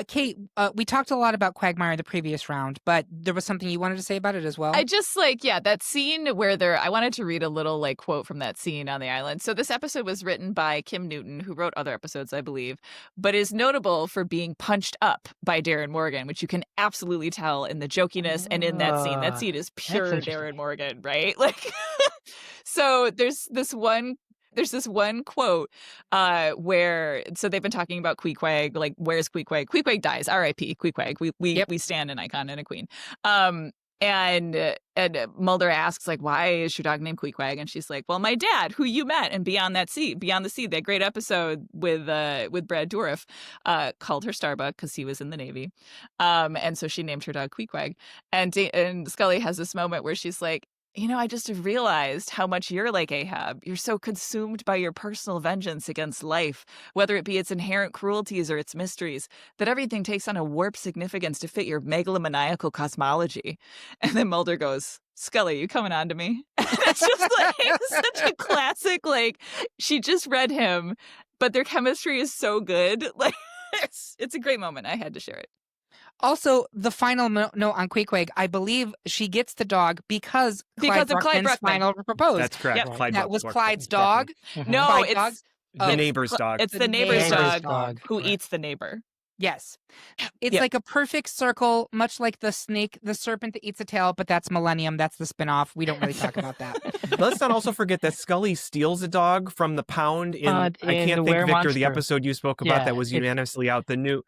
Kate, we talked a lot about Quagmire the previous round, but there was something you wanted to say about it as well? I just that scene where I wanted to read a little quote from that scene on the island. So this episode was written by Kim Newton, who wrote other episodes, I believe, but is notable for being punched up by Darren Morgan, which you can absolutely tell in the jokiness and in that scene. That scene is pure Darren Morgan, right? Like, so there's this one quote where they've been talking about Queequeg, like, where's Queequeg? Queequeg dies, R.I.P. Queequeg. We stand an icon and a queen. And Mulder asks, like, why is your dog named Queequeg? And she's like, well, my dad, who you met and Beyond the Sea, that great episode with Brad Dourif, called her Starbuck because he was in the Navy. And so she named her dog Queequeg. And Scully has this moment where she's like, I just realized how much you're like Ahab. You're so consumed by your personal vengeance against life, whether it be its inherent cruelties or its mysteries, that everything takes on a warped significance to fit your megalomaniacal cosmology. And then Mulder goes, Scully, you coming on to me? And it's just such a classic, she just read him, but their chemistry is so good. Like, it's a great moment. I had to share it. Also, the final note on Queequeg, I believe she gets the dog because Clyde Bruckman's final proposed. That's correct. Yep. That was Clyde's dog. No, it's the neighbor's dog. It's the neighbor's dog who eats the neighbor. Yes. It's like a perfect circle, much like the snake, the serpent that eats a tail, but that's Millennium. That's the spinoff. We don't really talk about that. Let's not also forget that Scully steals a dog from the pound in I can't think, Victor, the episode you spoke about that was unanimously out. The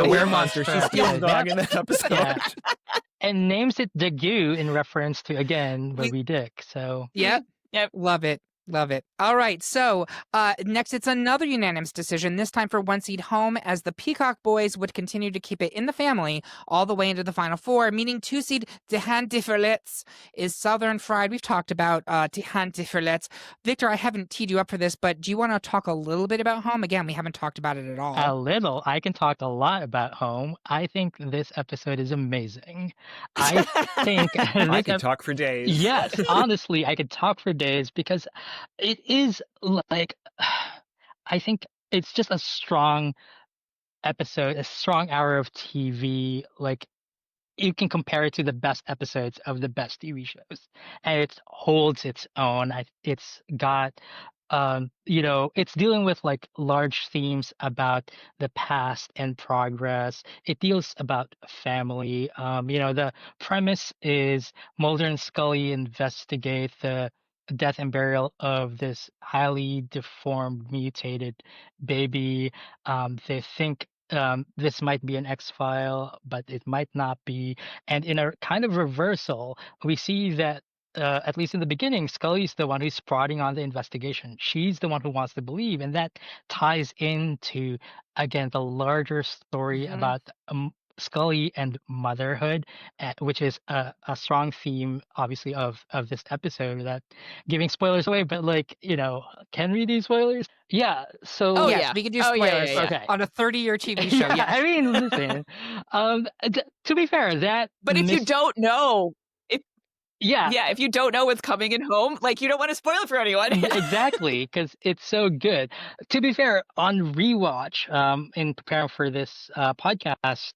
were-monster. She steals a dog in that episode. Yeah. And names it Dagu in reference to, again, Moby Dick. So Yep. Love it. Love it. All right. So next, it's another unanimous decision, this time for one seed home, as the Peacock boys would continue to keep it in the family all the way into the final four, meaning two seed De Hand de Verlets is Southern Fried. We've talked about De Hand de Verlets. Victor, I haven't teed you up for this, but do you want to talk a little bit about home? Again, we haven't talked about it at all. A little. I can talk a lot about home. I think this episode is amazing. I think I could talk for days. Yes, honestly, I could talk for days because it is like, I think it's just a strong episode, a strong hour of TV. Like, you can compare it to the best episodes of the best TV shows, and it holds its own. It's got, it's dealing with like large themes about the past and progress. It deals about family. The premise is Mulder and Scully investigate the death and burial of this highly deformed, mutated baby. They think this might be an X-file, but it might not be. And in a kind of reversal, we see that at least in the beginning, Scully's the one who's prodding on the investigation. She's the one who wants to believe, and that ties into, again, the larger story about Scully and motherhood, which is a strong theme, obviously, of this episode. That giving spoilers away, but can we do spoilers? Yeah. So yes, we can do spoilers. Okay. On a 30-year TV show. Yeah, I mean, listen. To be fair, but if you don't know. If you don't know what's coming in home, you don't want to spoil it for anyone. Exactly, because it's so good. To be fair, on rewatch, in preparing for this podcast,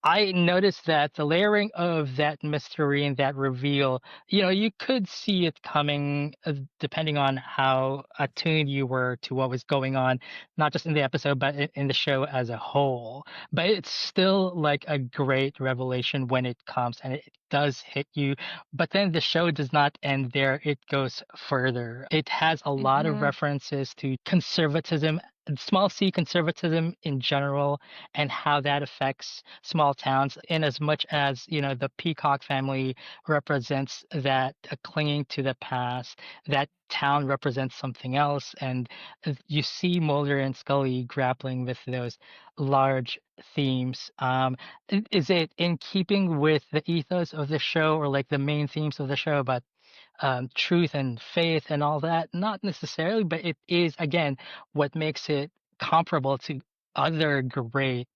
I noticed that the layering of that mystery and that reveal, you could see it coming depending on how attuned you were to what was going on, not just in the episode, but in the show as a whole. But it's still like a great revelation when it comes, and it does hit you. But then the show does not end there. It goes further. It has a lot of references to conservatism small c conservatism in general and how that affects small towns, in as much as the Peacock family represents that clinging to the past, that town represents something else, and you see Mulder and Scully grappling with those large themes. Is it in keeping with the ethos of the show, or like the main themes of the show about truth and faith and all that? Not necessarily, but it is, again, what makes it comparable to other great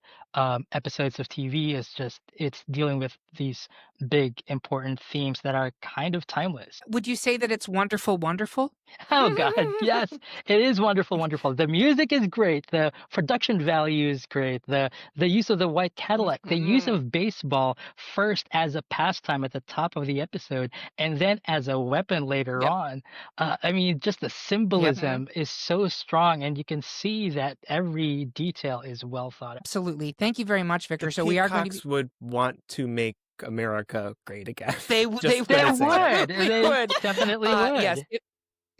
episodes of TV is just it's dealing with these big, important themes that are kind of timeless. Would you say that it's wonderful, wonderful? Oh God, yes, it is wonderful, wonderful. The music is great. The production value is great. The use of the white Cadillac, the use Mhm. of baseball first as a pastime at the top of the episode, and then as a weapon later Yep. on. I mean, just the Yep. symbolism is so strong, and you can see that every detail is well thought out. Absolutely. Thank you very much, The Victor. So we are going to be. Peacocks would want to make America great again. They Just They gonna say it. would. absolutely They would. definitely Yes, would.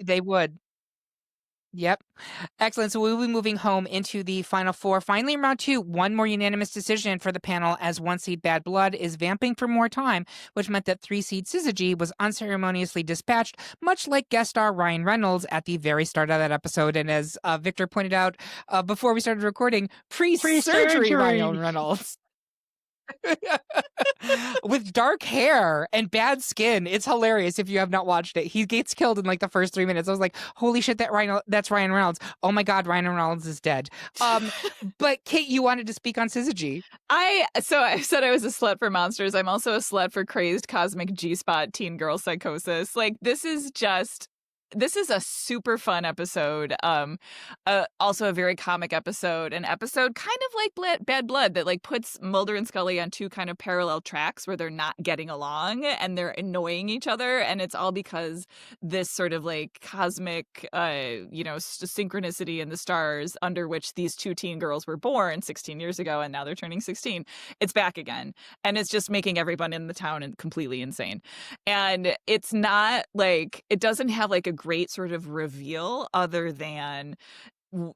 they would. Yep. Excellent. So we'll be moving home into the final four. Finally, in round two, one more unanimous decision for the panel as one seed Bad Blood is vamping for more time, which meant that three seed Syzygy was unceremoniously dispatched, much like guest star Ryan Reynolds at the very start of that episode. And as Victor pointed out before we started recording, pre-surgery Ryan Pre-surgery. Reynolds. With dark hair and bad skin. It's hilarious if you have not watched it. He gets killed in like the first 3 minutes. I was like, holy shit, that's Ryan Reynolds. Oh my God, Ryan Reynolds is dead. But Kate, you wanted to speak on Syzygy. I said I was a slut for monsters. I'm also a slut for crazed cosmic G-spot teen girl psychosis. Like, this is a super fun episode. Also a very comic episode, an episode kind of like Bad Blood that like puts Mulder and Scully on two kind of parallel tracks where they're not getting along and they're annoying each other, and it's all because this sort of like cosmic, synchronicity in the stars under which these two teen girls were born 16 years ago, and now they're turning 16. It's back again, and it's just making everyone in the town completely insane. And it's not like it doesn't have like a great sort of reveal other than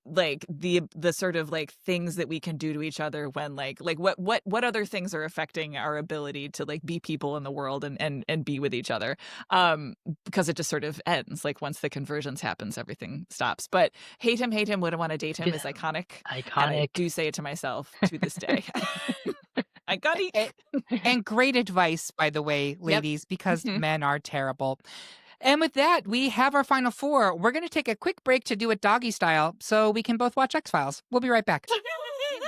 like the sort of like things that we can do to each other when like what other things are affecting our ability to like be people in the world and be with each other, because it just sort of ends like once the convergence happens, everything stops. But hate him, wouldn't want to date him is iconic, and I do say it to myself to this day. Iconic. And great advice, by the way, ladies, because men are terrible. And with that, we have our final four. We're going to take a quick break to do it doggy style so we can both watch X-Files. We'll be right back.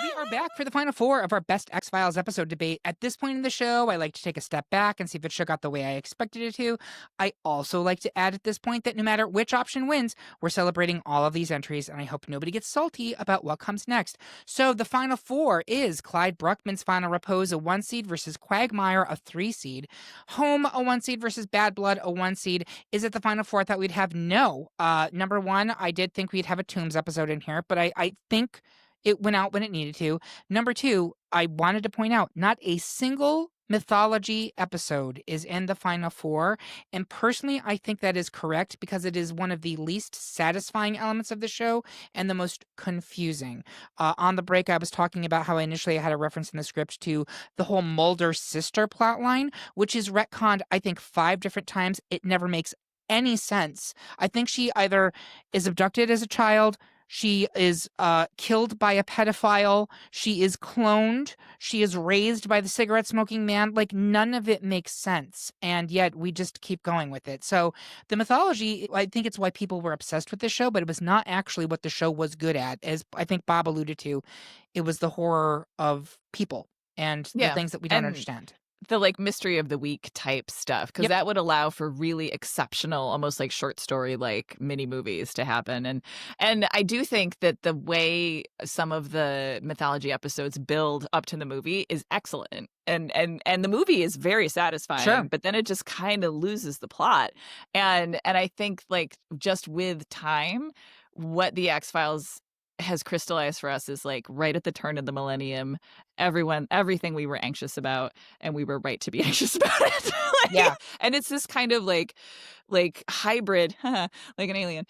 We are back for the final four of our best X-Files episode debate. At this point in the show, I like to take a step back and see if it shook out the way I expected it to. I also like to add at this point that no matter which option wins, we're celebrating all of these entries, and I hope nobody gets salty about what comes next. So the final four is Clyde Bruckman's Final Repose, a 1 seed, versus Quagmire, a 3 seed. Home, a 1 seed, versus Bad Blood, a 1 seed. Is it the final four? I thought we'd have no. Number one, I did think we'd have a Tombs episode in here, but I think it went out when it needed to. Number two, I wanted to point out not a single mythology episode is in the final four. And personally, I think that is correct because it is one of the least satisfying elements of the show and the most confusing. On the break, I was talking about how initially I had a reference in the script to the whole Mulder sister plotline, which is retconned, I think, 5 different times. It never makes any sense. I think she either is abducted as a child, she is killed by a pedophile, she is cloned, she is raised by the cigarette-smoking man. Like, none of it makes sense, and yet we just keep going with it. So the mythology, I think it's why people were obsessed with the show, but it was not actually what the show was good at. As I think Bob alluded to, it was the horror of people and the things that we don't understand. The like mystery of the week type stuff, because that would allow for really exceptional, almost like short story like mini movies to happen. And I do think that the way some of the mythology episodes build up to the movie is excellent. And the movie is very satisfying, but then it just kind of loses the plot. And I think like just with time, what the X-Files has crystallized for us is like right at the turn of the millennium, everything we were anxious about, and we were right to be anxious about it. And it's this kind of like hybrid, like an alien,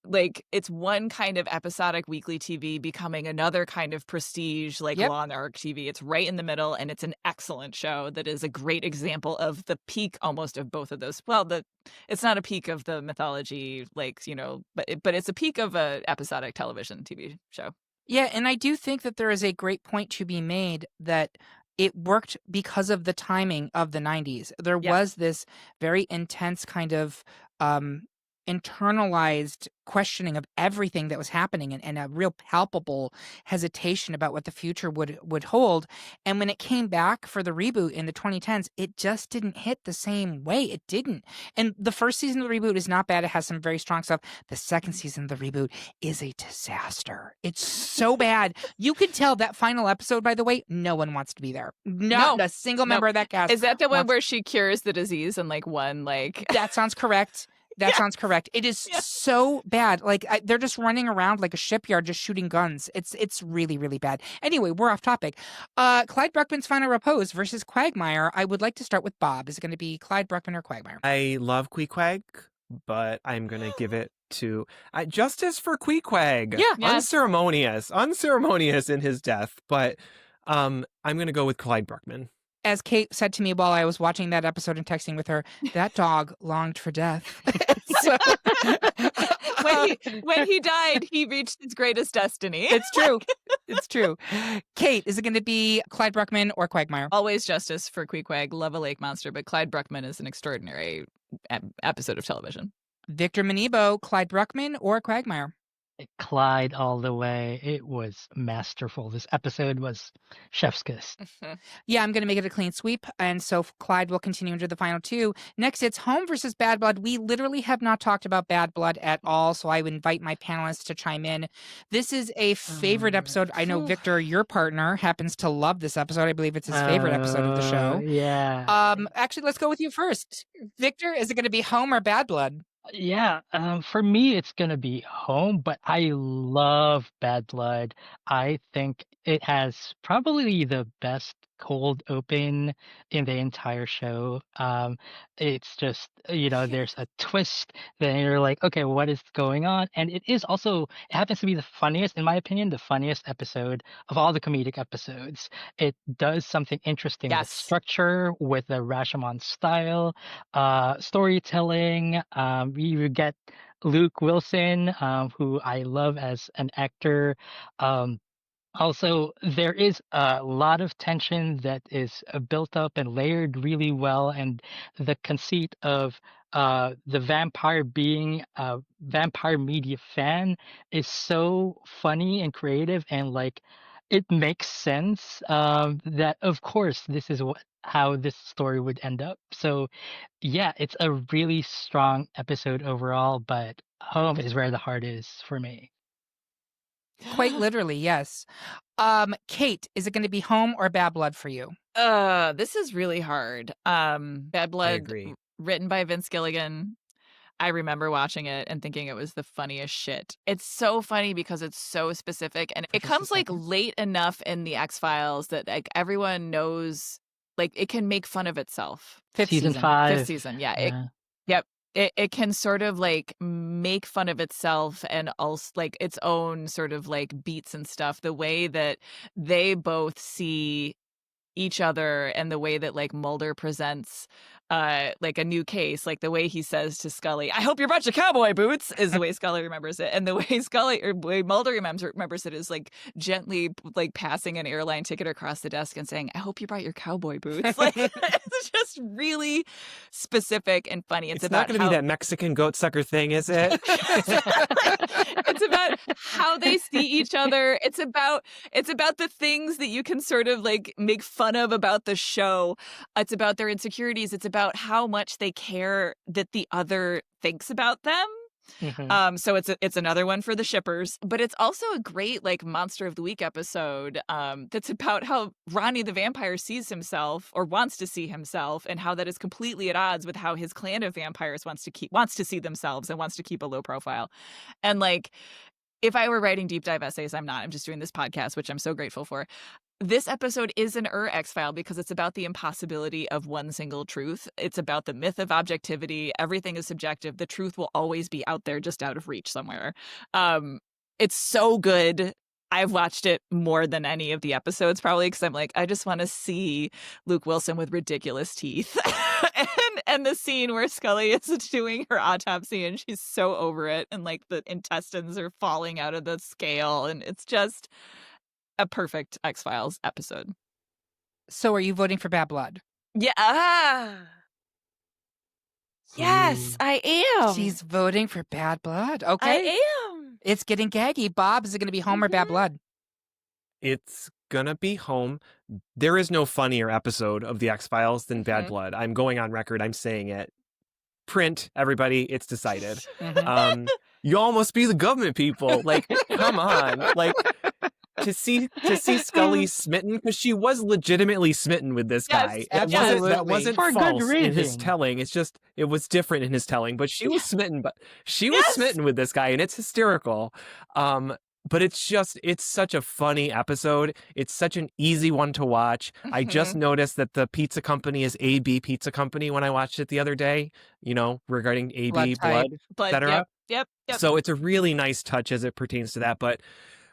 like it's one kind of episodic weekly TV becoming another kind of prestige, like Yep. long arc TV. It's right in the middle, and it's an excellent show that is a great example of the peak almost of both of those. Well, it's not a peak of the mythology, like, but it's a peak of a episodic television TV show. Yeah, and I do think that there is a great point to be made that it worked because of the timing of the 90s. There Yeah. was this very intense kind of um, internalized questioning of everything that was happening, and a real palpable hesitation about what the future would hold. And when it came back for the reboot in the 2010s, it just didn't hit the same way. It didn't. And the first season of the reboot is not bad. It has some very strong stuff. The second season of the reboot is a disaster. It's so bad. You could tell that final episode, by the way, no one wants to be there. Not No. a single Nope. member of that cast. Is that the one wants- where she cures the disease in like one like That sounds correct. That Yeah. sounds correct. It is Yeah. so bad. Like they're just running around like a shipyard, just shooting guns. It's really, really bad. Anyway, we're off topic. Clyde Bruckman's Final Repose versus Quagmire. I would like to start with Bob. Is it going to be Clyde Bruckman or Quagmire? I love Queequeg, but I'm gonna give it to justice for Queequeg. Yeah. Yes. Unceremonious in his death, but I'm gonna go with Clyde Bruckman. As Kate said to me while I was watching that episode and texting with her, that dog longed for death. So- when he died, he reached his greatest destiny. It's true. It's true. Kate, is it going to be Clyde Bruckman or Quagmire? Always justice for Queequeg, love a lake monster, but Clyde Bruckman is an extraordinary episode of television. Victor Manibo, Clyde Bruckman or Quagmire? Clyde all the way. It was masterful. This episode was chef's kiss. Yeah, I'm going to make it a clean sweep. And so Clyde will continue into the final two. Next, it's Home versus Bad Blood. We literally have not talked about Bad Blood at all, so I would invite my panelists to chime in. This is a favorite episode. I know, Victor, your partner, happens to love this episode. I believe it's his favorite episode of the show. Yeah. Actually, let's go with you first. Victor, is it going to be Home or Bad Blood? Yeah, for me, it's gonna be Home, but I love Bad Blood. I think it has probably the best cold open in the entire show. It's just, there's a twist, then you're like, okay, what is going on? And it happens to be the funniest, in my opinion, the funniest episode of all the comedic episodes. It does something interesting with Yes. structure, with the Rashomon style, storytelling. We get Luke Wilson, who I love as an actor. Also, there is a lot of tension that is built up and layered really well, and the conceit of the vampire being a vampire media fan is so funny and creative, and like it makes sense that of course this is how this story would end up. So yeah, it's a really strong episode overall, but Home is where the heart is for me. Quite literally, yes. Kate, is it going to be Home or Bad Blood for you? This is really hard. Bad Blood, agree. written by Vince Gilligan. I remember watching it and thinking it was the funniest shit. It's so funny because it's so specific, and it just a comes like second. late enough in the X-Files that like everyone knows, like it can make fun of itself. Fifth Season season. 5. Fifth season, yeah. Yeah. Yep. It can sort of like make fun of itself and also like its own sort of like beats and stuff. The way that they both see each other and the way that like Mulder presents like a new case, like the way he says to Scully, "I hope you're a bunch of cowboy boots," is the way Scully remembers it, and the way Mulder remembers it is like gently like passing an airline ticket across the desk and saying, "I hope you brought your cowboy boots." Like it's just really specific and funny. It's not going to be that Mexican goat sucker thing, is it? It's about how they see each other. It's about the things that you can sort of like make fun of about the show. It's about their insecurities. It's about how much they care that the other thinks about them. Mhm. So it's another one for the shippers, but it's also a great like Monster of the Week episode that's about how Ronnie the vampire sees himself or wants to see himself, and how that is completely at odds with how his clan of vampires wants to see themselves and wants to keep a low profile. And like, if I were writing deep dive essays, I'm not. I'm just doing this podcast, which I'm so grateful for. This episode is an X-File because it's about the impossibility of one single truth. It's about the myth of objectivity. Everything is subjective. The truth will always be out there, just out of reach somewhere. It's so good. I've watched it more than any of the episodes, probably, because I'm like, I just want to see Luke Wilson with ridiculous teeth. and the scene where Scully is doing her autopsy and she's so over it, and like the intestines are falling out of the scale, and it's just a perfect X-Files episode. So are you voting for Bad Blood? Yeah. Yes, I am. She's voting for Bad Blood. Okay. I am. It's getting gaggy. Bob, is it going to be Home or Bad Blood? It's gonna be Home. There is no funnier episode of the X-Files than Bad Blood. I'm going on record. I'm saying it. Print, everybody. It's decided. You all must be the government people. Like, come on. Like, to see Scully smitten, because she was legitimately smitten with this guy. Absolutely. That wasn't For good false in his reason. telling. It's just, it was different in his telling. But she was smitten. But she was smitten with this guy, and it's hysterical. But it's such a funny episode. It's such an easy one to watch. I just noticed that the pizza company is AB Pizza Company when I watched it the other day, regarding AB, blood, etc. Yep. So it's a really nice touch as it pertains to that. But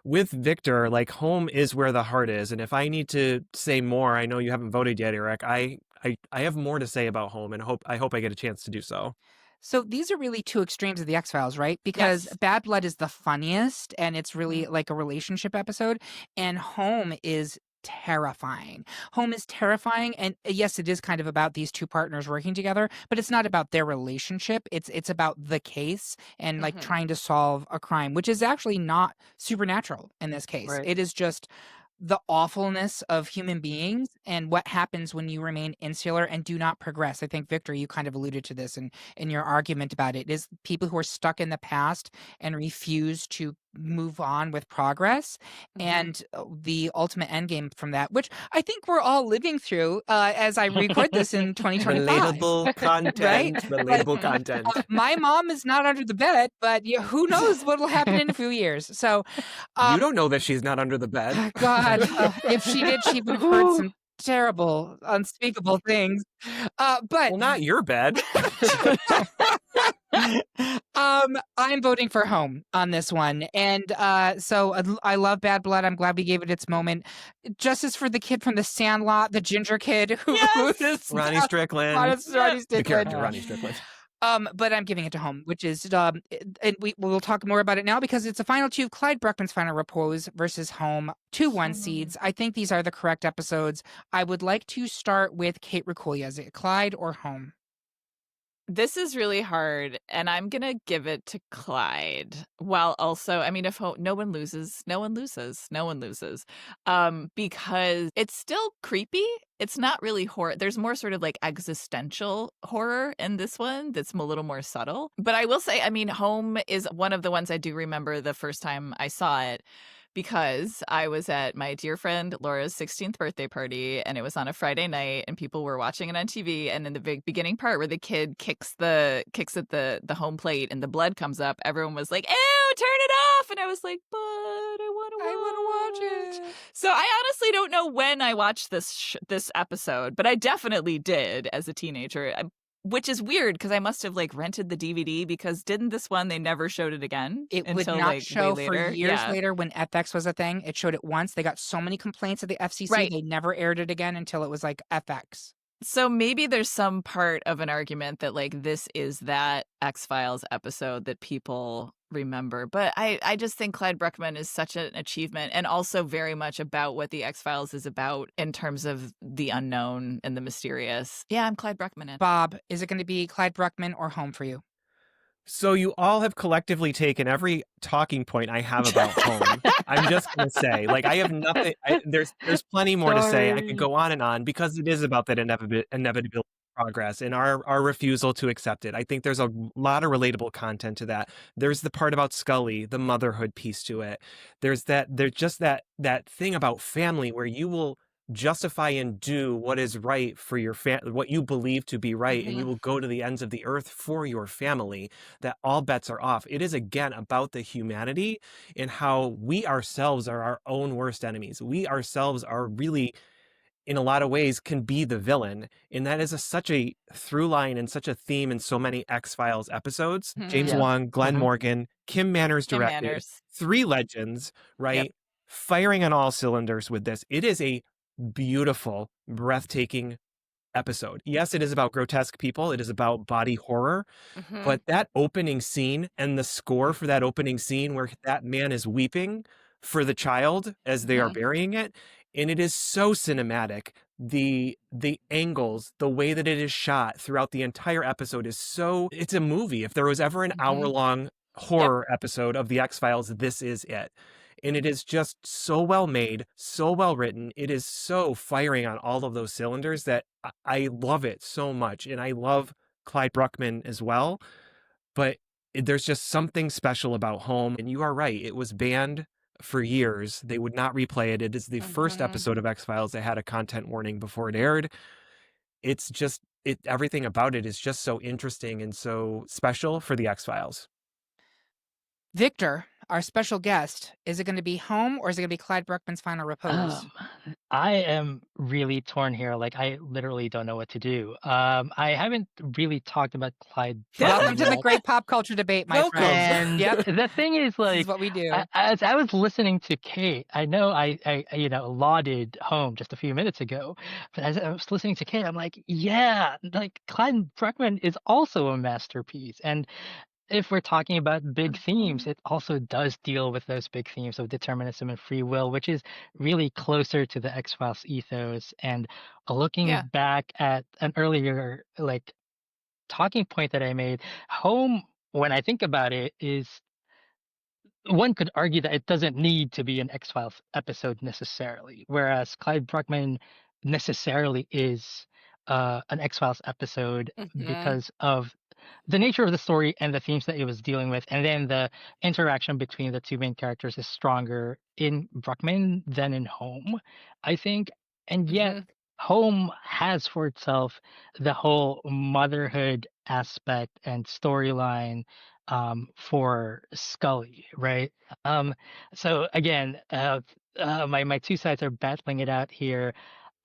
with Victor, like, Home is where the heart is. And if I need to say more, I know you haven't voted yet, Eric. I have more to say about Home, and I hope I get a chance to do so. So these are really two extremes of the X-Files, right? Because Bad Blood is the funniest, and it's really like a relationship episode, and Home is terrifying. Home is terrifying, and yes, it is kind of about these two partners working together, but it's not about their relationship. It's about the case and like trying to solve a crime, which is actually not supernatural in this case. Right. It is just the awfulness of human beings and what happens when you remain insular and do not progress. I think, Victor, you kind of alluded to this in your argument about it, is people who are stuck in the past and refuse to move on with progress, and the ultimate end game from that, which I think we're all living through as I record this in 2025. Relatable content. Right? Relatable content. My mom is not under the bed, but who knows what will happen in a few years. So You don't know that she's not under the bed. God, if she did, she would have heard some terrible, unspeakable things. But Well, not your bed. I'm voting for Home on this one, and so I love Bad Blood. I'm glad we gave it its moment. Justice for the kid from The Sandlot, the ginger kid who is Ronnie Strickland. Ronnie The Strickland. character Ronnie Strickland. But I'm giving it to Home, which is, and we'll talk more about it now because it's the final two, Clyde Bruckman's Final Repose versus Home, 2-1 seeds. I think these are the correct episodes. I would like to start with Kate Racculia. Is it Clyde or Home? This is really hard, and I'm going to give it to Clyde. While also, I mean, if no one loses, no one loses, no one loses. Because it's still creepy. It's not really horror. There's more sort of like existential horror in this one that's a little more subtle. But I will say, I mean, Home is one of the ones I do remember the first time I saw it, because I was at my dear friend Laura's 16th birthday party, and it was on a Friday night, and people were watching it on TV. And in the beginning part where the kid kicks at the home plate and the blood comes up, everyone was like, "Ew, turn it off!" And I was like, "But I want to watch it." So I honestly don't know when I watched this episode, but I definitely did as a teenager. Which is weird because I must have like rented the DVD, because didn't this one, they never showed it again? It would until, not like, show way for later? years later when FX was a thing. It showed it once. They got so many complaints at the FCC. Right. They never aired it again until it was like FX. So maybe there's some part of an argument that like this is that X-Files episode that people remember. But I just think Clyde Bruckman is such an achievement, and also very much about what the X-Files is about in terms of the unknown and the mysterious. Yeah, I'm Clyde Bruckman in. Bob, is it going to be Clyde Bruckman or Home for you? So you all have collectively taken every talking point I have about Home. I'm just going to say, like, I have nothing. There's plenty more to say. I could go on because it is about that inevitability of progress and our refusal to accept it. I think there's a lot of relatable content to that. There's the part about Scully, the motherhood piece to it. There's just that thing about family where you will justify and do what is right for your what you believe to be right, and you Mhm. will go to the ends of the earth for your family, that all bets are off. It is again about the humanity and how we ourselves are our own worst enemies. We ourselves are really, in a lot of ways, can be the villain. And that is such a through line and such a theme in so many X-Files episodes. James Mhm. Yeah. Wong, Glenn Mhm. Morgan, Kim Manners Kim directed, Manners. 3 legends, Yep. right? Firing on all cylinders with this. It is a beautiful, breathtaking episode. Yes, it is about grotesque people. It is about body horror, Mhm. but that opening scene and the score for that opening scene where that man is weeping for the child as they are Mhm. burying it, and it is so cinematic. The angles, the way that it is shot throughout the entire episode is so, it's a movie. If there was ever an Mhm. hour-long Yep. horror episode of the X-Files, this is it. And it is just so well made, so well written. It is so firing on all of those cylinders that I love it so much. And I love Clyde Bruckman as well, but there's just something special about Home, and you are right, it was banned for years. They would not replay it. It is the first Mhm. episode of X-Files that had a content warning before it aired. It's just everything about it is just so interesting and so special for the X-Files. Victor, our special guest, is it going to be Home or is it going to be Clyde Bruckman's Final Repose? Um, I am really torn here. Like, I literally don't know what to do. I haven't really talked about Clyde Welcome Bruckman to the yet. great pop culture debate, my friend. Welcome. And Yep, the thing is, this is like, what we do. as I was listening to Kate, I know lauded Home just a few minutes ago, but as I was listening to Kate, I'm like, yeah, like Clyde Bruckman is also a masterpiece. And if we're talking about big themes, Mhm. it also does deal with those big themes of determinism and free will, which is really closer to the X-Files ethos. And looking Yeah. back at an earlier like talking point that I made, Home, when I think about it, is one could argue that it doesn't need to be an X-Files episode necessarily, whereas Clyde Bruckman necessarily is an X-Files episode Mhm. because of the nature of the story and the themes that it was dealing with, and then the interaction between the two main characters is stronger in Bruckman than in Home, I think. And yet, Mhm. Home has for itself the whole motherhood aspect and storyline for Scully, right? Um, so again, my two sides are battling it out here.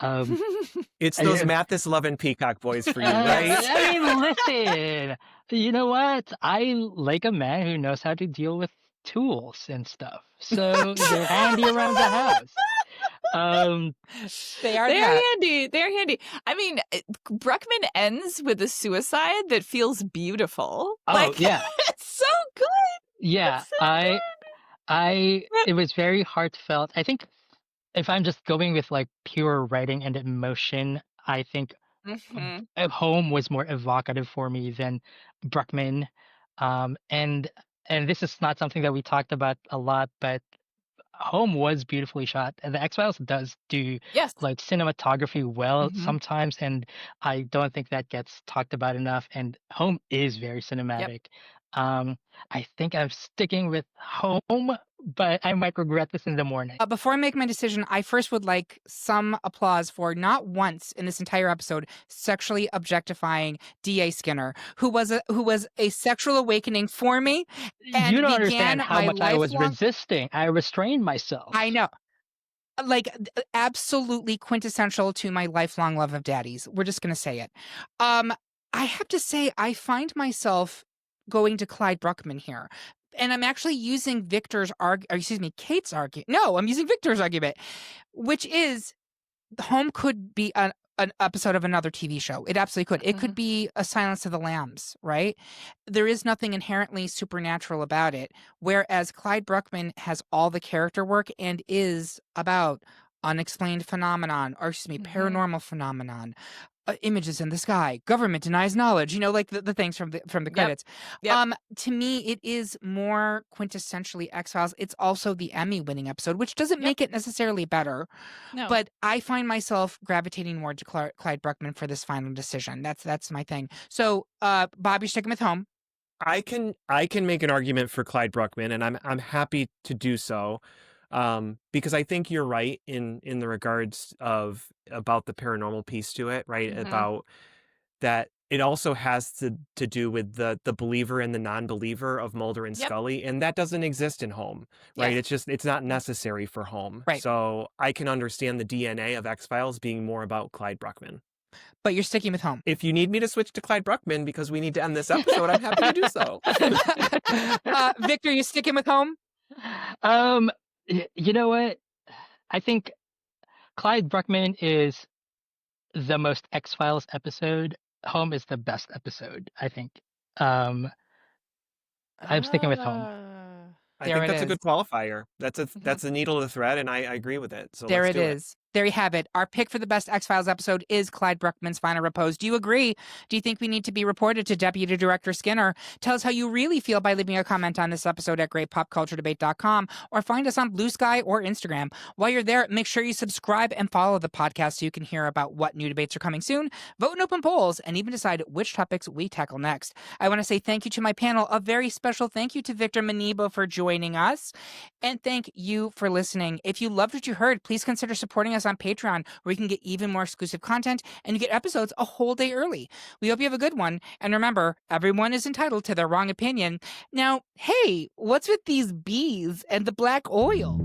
Um, It's those I, Mathis Love and Peacock boys for you, right? Yes. I mean, listen, you know what? I like a man who knows how to deal with tools and stuff. So they're handy around the house. Um, They are They're that. handy. They're handy. I mean, Bruckman ends with a suicide that feels beautiful. oh Like, yeah, it's so good. yeah. It's so It was very heartfelt. I think if I'm just going with like pure writing and emotion, I think good. Mhm. Home was more evocative for me than Bruckman. Um, and and this is not something that we talked about a lot, but Home was beautifully shot, and the X-Files does do Yes. like cinematography well Mhm. sometimes, and I don't think that gets talked about enough. And Home is very Yep. cinematic. Um, I think I'm sticking with Home, but I might regret this in the morning. Before I make my decision, I first would like some applause for not once in this entire episode sexually objectifying D.A. Skinner, who was a sexual awakening for me You and don't understand began how my much I was lifelong. resisting. I restrained myself. I know, like absolutely quintessential to my lifelong love of daddies. We're just gonna say it. Um, I have to say, I find myself going to Clyde Bruckman here. And I'm actually using Kate's argument. No, I'm using Victor's argument, which is Home could be an episode of another TV show. It absolutely could. It could Mhm. be a Silence of the Lambs, right? There is nothing inherently supernatural about it. Whereas Clyde Bruckman has all the character work and is about unexplained phenomenon, or excuse me, Mhm. paranormal phenomenon, images in the sky, government denies knowledge, like the things from the Yep. credits. Yep. To me, it is more quintessentially X-Files. It's also the Emmy-winning episode, which doesn't Yep. make it necessarily better, No. but I find myself gravitating more to Clyde Bruckman for this final decision. That's my thing. So, Bob, you're sticking with Home. I can make an argument for Clyde Bruckman, and I'm happy to do so. Because I think you're right in the regards of about the paranormal piece to it, right? Mhm. About that it also has to do with the believer and the non-believer of Mulder and Yep. Scully, and that doesn't exist in Home, right? Yes. It's not necessary for Home. Right. So I can understand the DNA of X-Files being more about Clyde Bruckman. But you're sticking with Home. If you need me to switch to Clyde Bruckman because we need to end this episode, I'm happy to do so. Victor, you sticking with Home? You know what? I think Clyde Bruckman is the most X-Files episode. Home is the best episode, I think. I'm sticking with Home. I There think it that's a is. good qualifier. That's Mhm. a needle of the thread, and I agree with it. So There let's it do it. is. There you have it. Our pick for the best X-Files episode is Clyde Bruckman's Final Repose. Do you agree? Do you think we need to be reported to Deputy Director Skinner? Tell us how you really feel by leaving a comment on this episode at greatpopculturedebate.com or find us on Blue Sky or Instagram. While you're there, make sure you subscribe and follow the podcast so you can hear about what new debates are coming soon, vote in open polls, and even decide which topics we tackle next. I want to say thank you to my panel. A very special thank you to Victor Manibo for joining us. And thank you for listening. If you loved what you heard, please consider supporting us on Patreon, where you can get even more exclusive content and you get episodes a whole day early. We hope you have a good one. And remember, everyone is entitled to their wrong opinion. Now, hey, what's with these bees and the black oil?